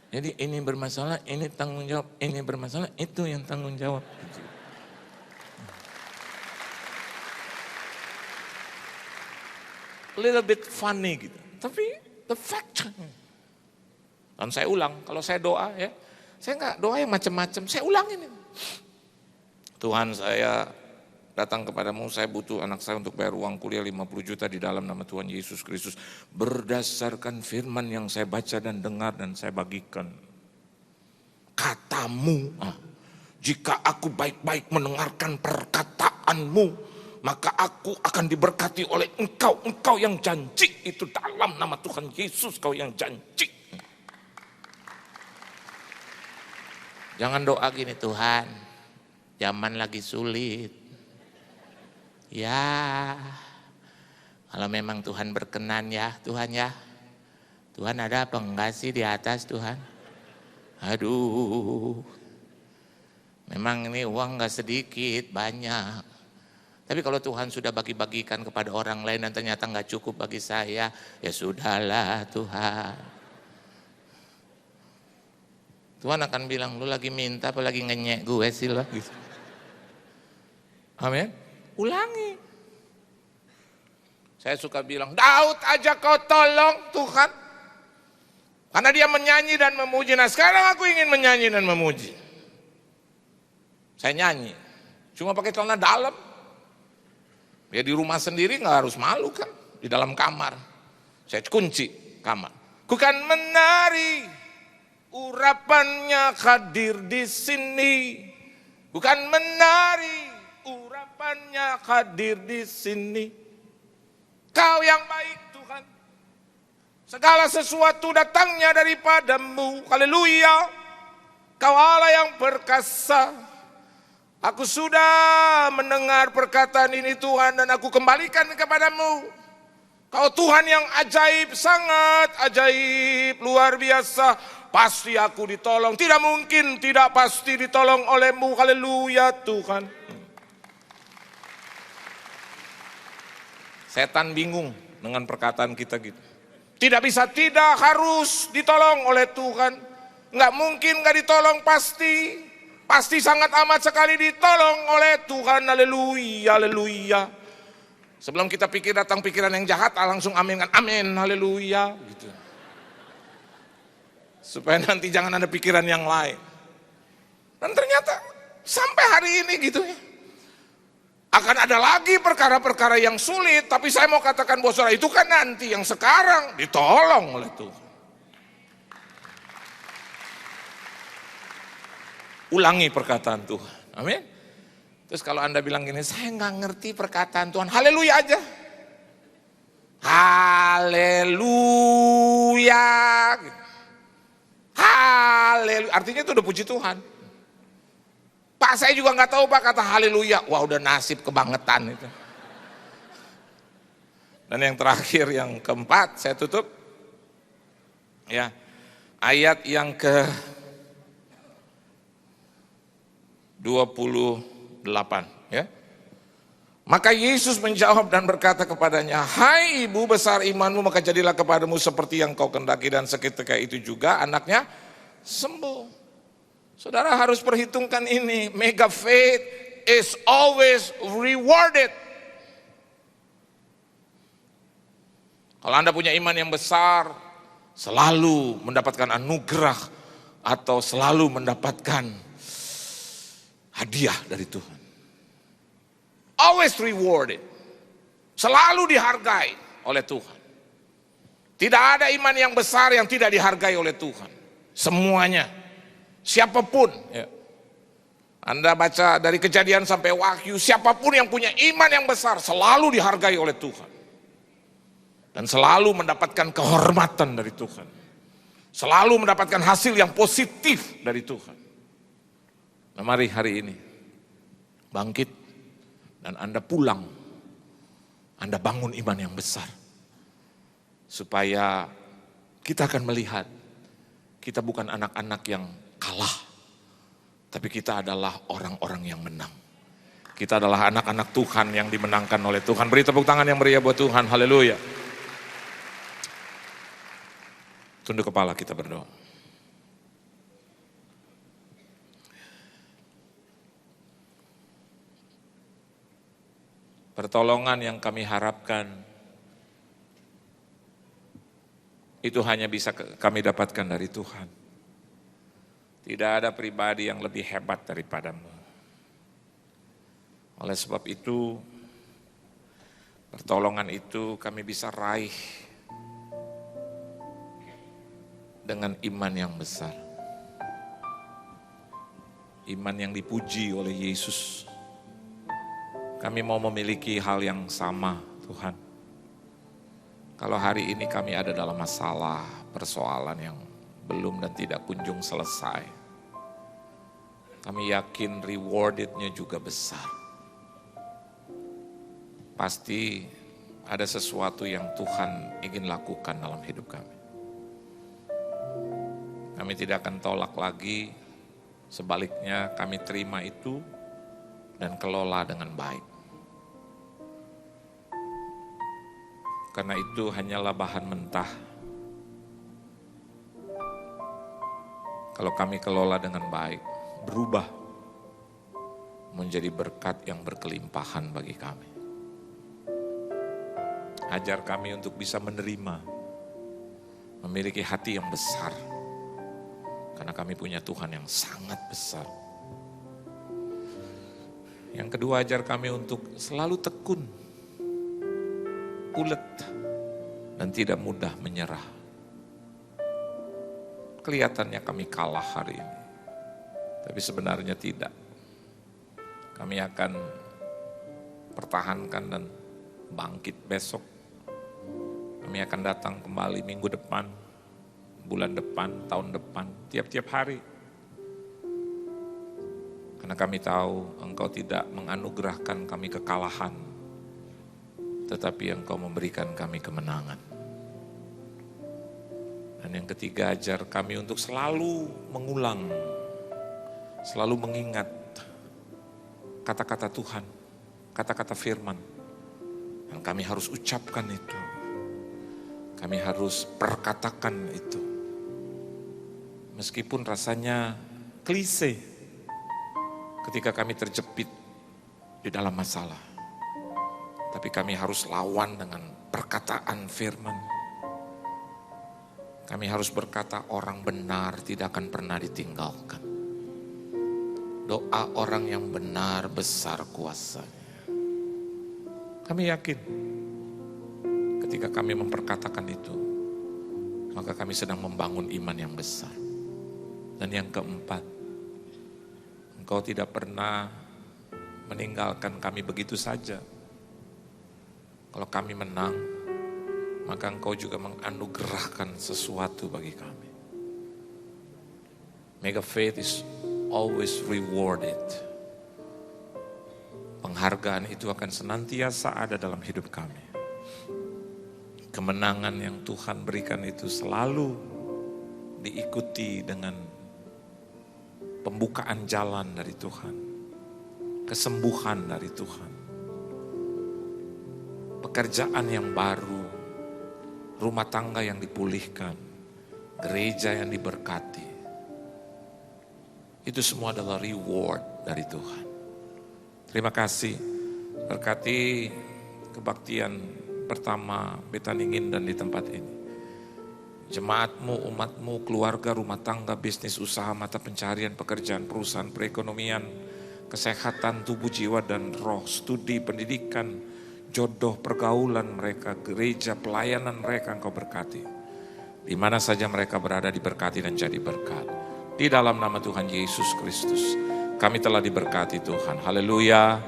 Jadi ini bermasalah, ini tanggung jawab. Ini bermasalah, itu yang tanggung jawab. A little bit funny gitu. Tapi the fact. Dan saya ulang, kalau saya doa ya, saya nggak doa yang macam-macam, saya ulangin. Tuhan, saya datang kepadamu, saya butuh anak saya untuk bayar uang kuliah 50 juta di dalam nama Tuhan Yesus Kristus. Berdasarkan firman yang saya baca dan dengar dan saya bagikan. Katamu, jika aku baik-baik mendengarkan perkataanmu, maka aku akan diberkati oleh engkau. Engkau yang janji itu dalam nama Tuhan Yesus, kau yang janji. Jangan doa gini, Tuhan, zaman lagi sulit. Ya, kalau memang Tuhan berkenan ya, Tuhan ya. Tuhan ada apa enggak sih di atas Tuhan? Aduh, memang ini uang enggak sedikit, banyak. Tapi kalau Tuhan sudah bagi-bagikan kepada orang lain dan ternyata enggak cukup bagi saya, ya sudahlah Tuhan. Tuhan akan bilang, lu lagi minta apa lagi ngenyek gue sih lo? Gitu. Amin. Ulangi. Saya suka bilang, Daud aja kau tolong Tuhan. Karena dia menyanyi dan memuji. Nah sekarang aku ingin menyanyi dan memuji. Saya nyanyi. Cuma pakai celana dalam. Ya di rumah sendiri gak harus malu kan. Di dalam kamar. Saya kunci kamar. Ku kan menari. Urapannya hadir di sini. Bukan menari. Urapannya hadir di sini. Kau yang baik Tuhan. Segala sesuatu datangnya daripadamu. Haleluya. Kau Allah yang perkasa. Aku sudah mendengar perkataan ini Tuhan dan aku kembalikan kepadamu. Kau Tuhan yang ajaib, sangat ajaib, luar biasa. Pasti aku ditolong. Tidak mungkin tidak pasti ditolong olehmu. Haleluya Tuhan. Setan bingung dengan perkataan kita gitu. Tidak bisa tidak, harus ditolong oleh Tuhan. Nggak mungkin nggak ditolong, pasti. Pasti sangat amat sekali ditolong oleh Tuhan. Haleluya, haleluya. Sebelum kita pikir datang pikiran yang jahat, langsung amin kan. Amin, haleluya. Gitu. Supaya nanti jangan ada pikiran yang lain. Dan ternyata sampai hari ini gitu ya. Akan ada lagi perkara-perkara yang sulit, tapi saya mau katakan bahwa saudara itu kan nanti, yang sekarang ditolong oleh Tuhan. Ulangi perkataan Tuhan, amin. Terus kalau Anda bilang gini, saya nggak ngerti perkataan Tuhan, haleluya aja. Haleluya. Haleluya, artinya itu udah puji Tuhan. Pak saya juga nggak tahu Pak kata haleluya. Wah udah nasib kebangetan itu. Dan yang terakhir yang keempat saya tutup. Ya. Ayat yang ke 28 ya. Maka Yesus menjawab dan berkata kepadanya, hai ibu besar imanmu, maka jadilah kepadamu seperti yang kau kehendaki. Dan seketika itu juga anaknya sembuh. Saudara harus perhitungkan ini, mega faith is always rewarded. Kalau Anda punya iman yang besar, selalu mendapatkan anugerah atau selalu mendapatkan hadiah dari Tuhan. Always rewarded. Selalu dihargai oleh Tuhan. Tidak ada iman yang besar yang tidak dihargai oleh Tuhan. Semuanya. Siapapun. Ya. Anda baca dari Kejadian sampai Wahyu, siapapun yang punya iman yang besar selalu dihargai oleh Tuhan. Dan selalu mendapatkan kehormatan dari Tuhan. Selalu mendapatkan hasil yang positif dari Tuhan. Nah, mari hari ini bangkit dan Anda pulang. Anda bangun iman yang besar. Supaya kita akan melihat kita bukan anak-anak yang kalah. Tapi kita adalah orang-orang yang menang. Kita adalah anak-anak Tuhan yang dimenangkan oleh Tuhan. Beri tepuk tangan yang meriah buat Tuhan. Haleluya. Tunduk kepala, kita berdoa. Pertolongan yang kami harapkan itu hanya bisa kami dapatkan dari Tuhan. Tidak ada pribadi yang lebih hebat daripadamu. Oleh sebab itu, pertolongan itu kami bisa raih dengan iman yang besar. Iman yang dipuji oleh Yesus. Kami mau memiliki hal yang sama, Tuhan. Kalau hari ini kami ada dalam masalah, persoalan yang belum dan tidak kunjung selesai, kami yakin rewardednya juga besar. Pasti ada sesuatu yang Tuhan ingin lakukan dalam hidup kami. Kami tidak akan tolak lagi, sebaliknya kami terima itu dan kelola dengan baik. Karena itu hanyalah bahan mentah. Kalau kami kelola dengan baik, berubah menjadi berkat yang berkelimpahan bagi kami. Ajar kami untuk bisa menerima, memiliki hati yang besar, karena kami punya Tuhan yang sangat besar. Yang kedua, ajar kami untuk selalu tekun, ulet, dan tidak mudah menyerah. Kelihatannya kami kalah hari ini, tapi sebenarnya tidak. Kami akan pertahankan dan bangkit besok. Kami akan datang kembali minggu depan, bulan depan, tahun depan, tiap-tiap hari. Karena kami tahu Engkau tidak menganugerahkan kami kekalahan, tetapi Engkau memberikan kami kemenangan. Dan yang ketiga, ajar kami untuk selalu mengulang, selalu mengingat kata-kata Tuhan, kata-kata firman. Dan kami harus ucapkan itu. Kami harus perkatakan itu. Meskipun rasanya klise ketika kami terjepit di dalam masalah. Tapi kami harus lawan dengan perkataan firman. Kami harus berkata orang benar tidak akan pernah ditinggalkan. Doa orang yang benar besar kuasanya. Kami yakin ketika kami memperkatakan itu, maka kami sedang membangun iman yang besar. Dan yang keempat, Engkau tidak pernah meninggalkan kami begitu saja. Kalau kami menang, maka Engkau juga menganugerahkan sesuatu bagi kami. Mega faith is always rewarded. Penghargaan itu akan senantiasa ada dalam hidup kami. Kemenangan yang Tuhan berikan itu selalu diikuti dengan pembukaan jalan dari Tuhan, kesembuhan dari Tuhan, pekerjaan yang baru, rumah tangga yang dipulihkan, gereja yang diberkati. Itu semua adalah reward dari Tuhan. Terima kasih, berkati kebaktian pertama Betaningin dan di tempat ini. Jemaatmu, umatmu, keluarga, rumah tangga, bisnis, usaha, mata pencarian, pekerjaan, perusahaan, perekonomian, kesehatan, tubuh, jiwa, dan roh, studi, pendidikan, jodoh, pergaulan mereka, gereja, pelayanan mereka Engkau berkati. Di mana saja mereka berada diberkati dan jadi berkat. Di dalam nama Tuhan Yesus Kristus, Kami telah diberkati Tuhan. Haleluya.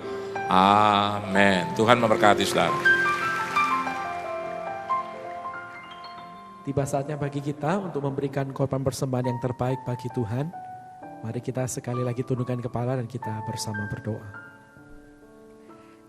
Amin. Tuhan memberkati saudara. Tiba saatnya bagi kita untuk memberikan korban persembahan yang terbaik bagi Tuhan. Mari kita sekali lagi tundukkan kepala dan kita bersama berdoa.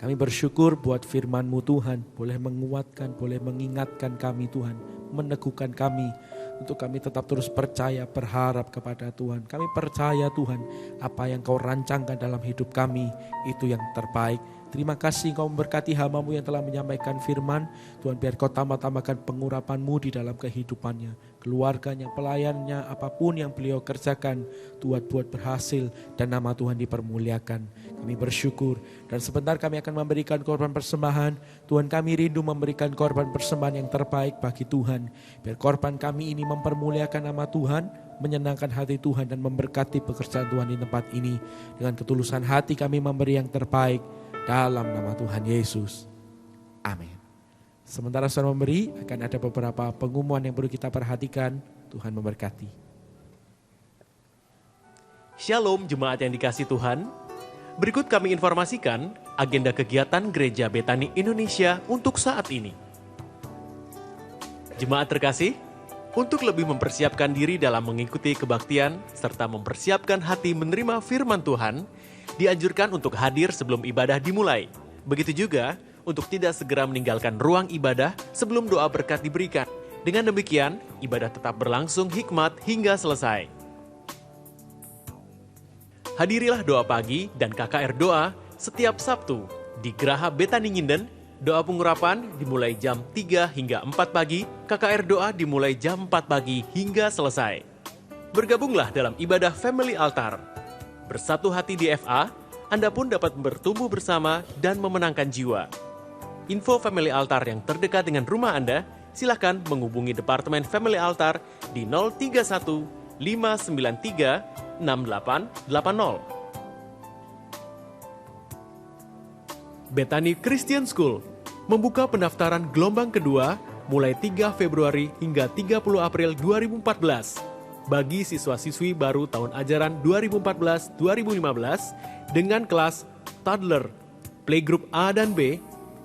Kami bersyukur buat firman-Mu Tuhan, boleh menguatkan, boleh mengingatkan kami Tuhan, meneguhkan kami untuk kami tetap terus percaya, berharap kepada Tuhan. Kami percaya Tuhan, apa yang Kau rancangkan dalam hidup kami itu yang terbaik. Terima kasih Kau memberkati hamba-Mu yang telah menyampaikan firman. Tuhan, biar Kau tambah-tambahkan pengurapan-Mu di dalam kehidupannya, keluarganya, pelayannya, apapun yang beliau kerjakan, Tuhan buat berhasil dan nama Tuhan dipermuliakan. Kami bersyukur dan sebentar kami akan memberikan korban persembahan. Tuhan, kami rindu memberikan korban persembahan yang terbaik bagi Tuhan. Biar korban kami ini mempermuliakan nama Tuhan, menyenangkan hati Tuhan dan memberkati pekerjaan Tuhan di tempat ini. Dengan ketulusan hati kami memberi yang terbaik. Dalam nama Tuhan Yesus. Amin. Sementara saudara memberi, akan ada beberapa pengumuman yang perlu kita perhatikan. Tuhan memberkati. Shalom jemaat yang dikasihi Tuhan. Berikut kami informasikan agenda kegiatan Gereja Betani Indonesia untuk saat ini. Jemaat terkasih, untuk lebih mempersiapkan diri dalam mengikuti kebaktian serta mempersiapkan hati menerima firman Tuhan, dianjurkan untuk hadir sebelum ibadah dimulai. Begitu juga untuk tidak segera meninggalkan ruang ibadah sebelum doa berkat diberikan. Dengan demikian, ibadah tetap berlangsung hikmat hingga selesai. Hadirilah doa pagi dan KKR doa setiap Sabtu di Geraha Betani Nginden. Doa pengurapan dimulai jam 3 hingga 4 pagi, KKR doa dimulai jam 4 pagi hingga selesai. Bergabunglah dalam ibadah Family Altar. Bersatu hati di FA, Anda pun dapat bertumbuh bersama dan memenangkan jiwa. Info Family Altar yang terdekat dengan rumah Anda, silakan menghubungi Departemen Family Altar di 031 593 6880. Betani Christian School membuka pendaftaran gelombang kedua mulai 3 Februari hingga 30 April 2014. Bagi siswa-siswi baru tahun ajaran 2014-2015 dengan kelas toddler, playgroup A dan B,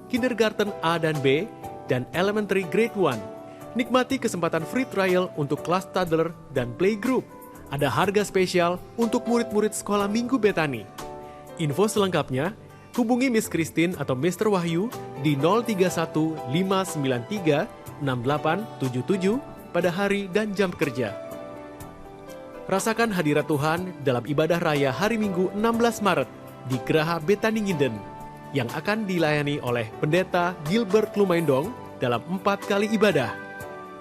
kindergarten A dan B, dan elementary grade 1. Nikmati kesempatan free trial untuk kelas toddler dan playgroup. Ada harga spesial untuk murid-murid sekolah minggu Betani. Info selengkapnya, hubungi Miss Christine atau Mr. Wahyu di 031 593 6877 pada hari dan jam kerja. Rasakan hadirat Tuhan dalam ibadah raya hari Minggu 16 Maret di Geraha Betani Nginden yang akan dilayani oleh Pendeta Gilbert Lumaindong dalam 4 kali ibadah.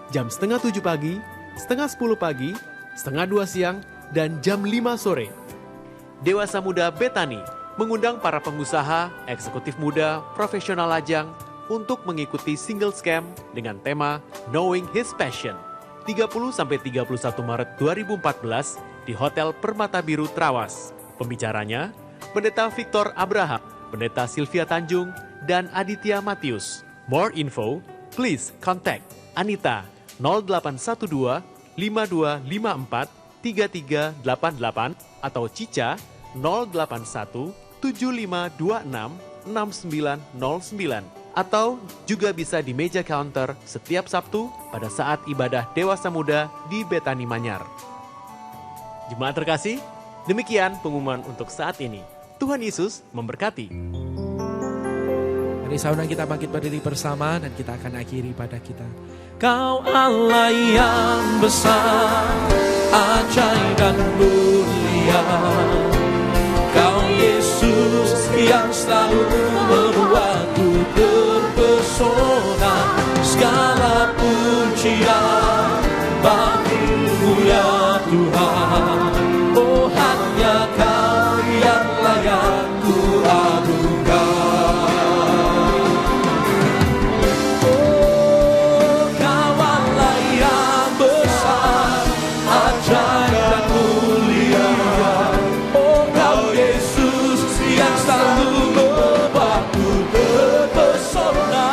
Jam setengah 7 pagi, setengah 10 pagi, setengah 2 siang, dan jam 5 sore. Dewasa Muda Betani mengundang para pengusaha, eksekutif muda, profesional lajang untuk mengikuti single scam dengan tema Knowing His Passion. 30-31 Maret 2014 di Hotel Permata Biru Trawas. Pembicaranya, Pendeta Victor Abraham, Pendeta Sylvia Tanjung, dan Aditya Matius. More info, please contact Anita 0812 5254 3388 atau Cica 081 7526 6909. Atau juga bisa di meja counter setiap Sabtu pada saat ibadah Dewasa Muda di Betani Manyar. Jemaat terkasih, demikian pengumuman untuk saat ini. Tuhan Yesus memberkati. Mari saudara kita bangkit berdiri bersama dan kita akan akhiri pada kita. Kau Allah yang besar, ajaib dan mulia. Kau Yesus yang selalu membuatku terpesona. Segala pujian bagimu ya Tuhan. Oh hanya Kau yang layak ku agungkan. Oh Kau Allah yang besar, ajaib dan mulia. Oh Kau Yesus yang selalu membuatku terpesona.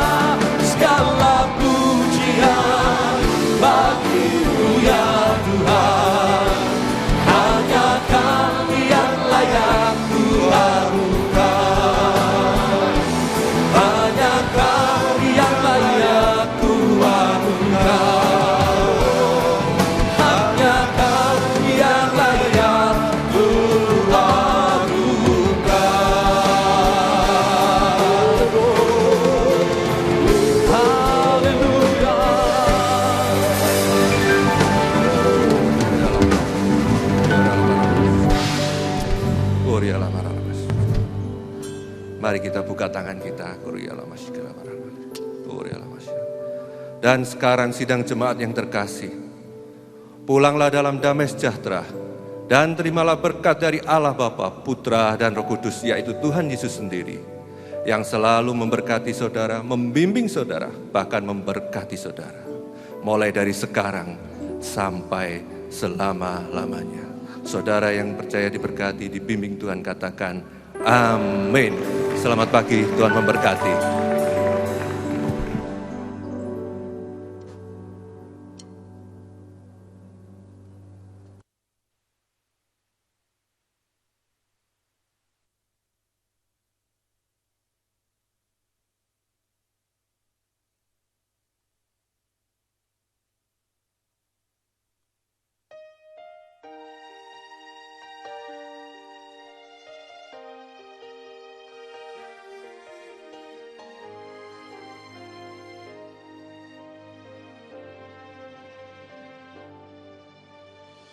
Segala pujian bagimu ya Tuhan. Hanya Kau yang Mari kita buka tangan kita. Dan sekarang sidang jemaat yang terkasih, pulanglah dalam damai sejahtera dan terimalah berkat dari Allah Bapa, Putra dan Roh Kudus, yaitu Tuhan Yesus sendiri, yang selalu memberkati saudara, membimbing saudara, bahkan memberkati saudara, mulai dari sekarang sampai selama-lamanya. Saudara yang percaya diberkati, dibimbing Tuhan, katakan amin. Selamat pagi, Tuhan memberkati.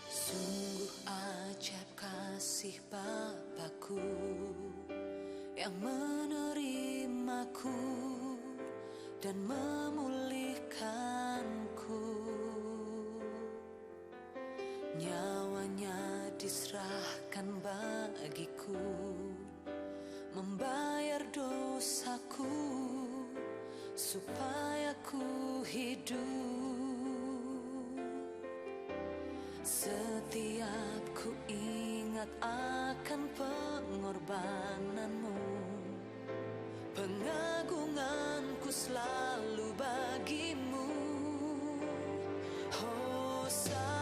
Sungguh ajaib kasih Bapakku yang menerimaku dan memulihkanku. Nyawanya diserahkan bagiku, membayar dosaku supaya ku hidup. Setiap ku ingat akan pengorbananmu, pengagunganku selalu bagimu. Hosana.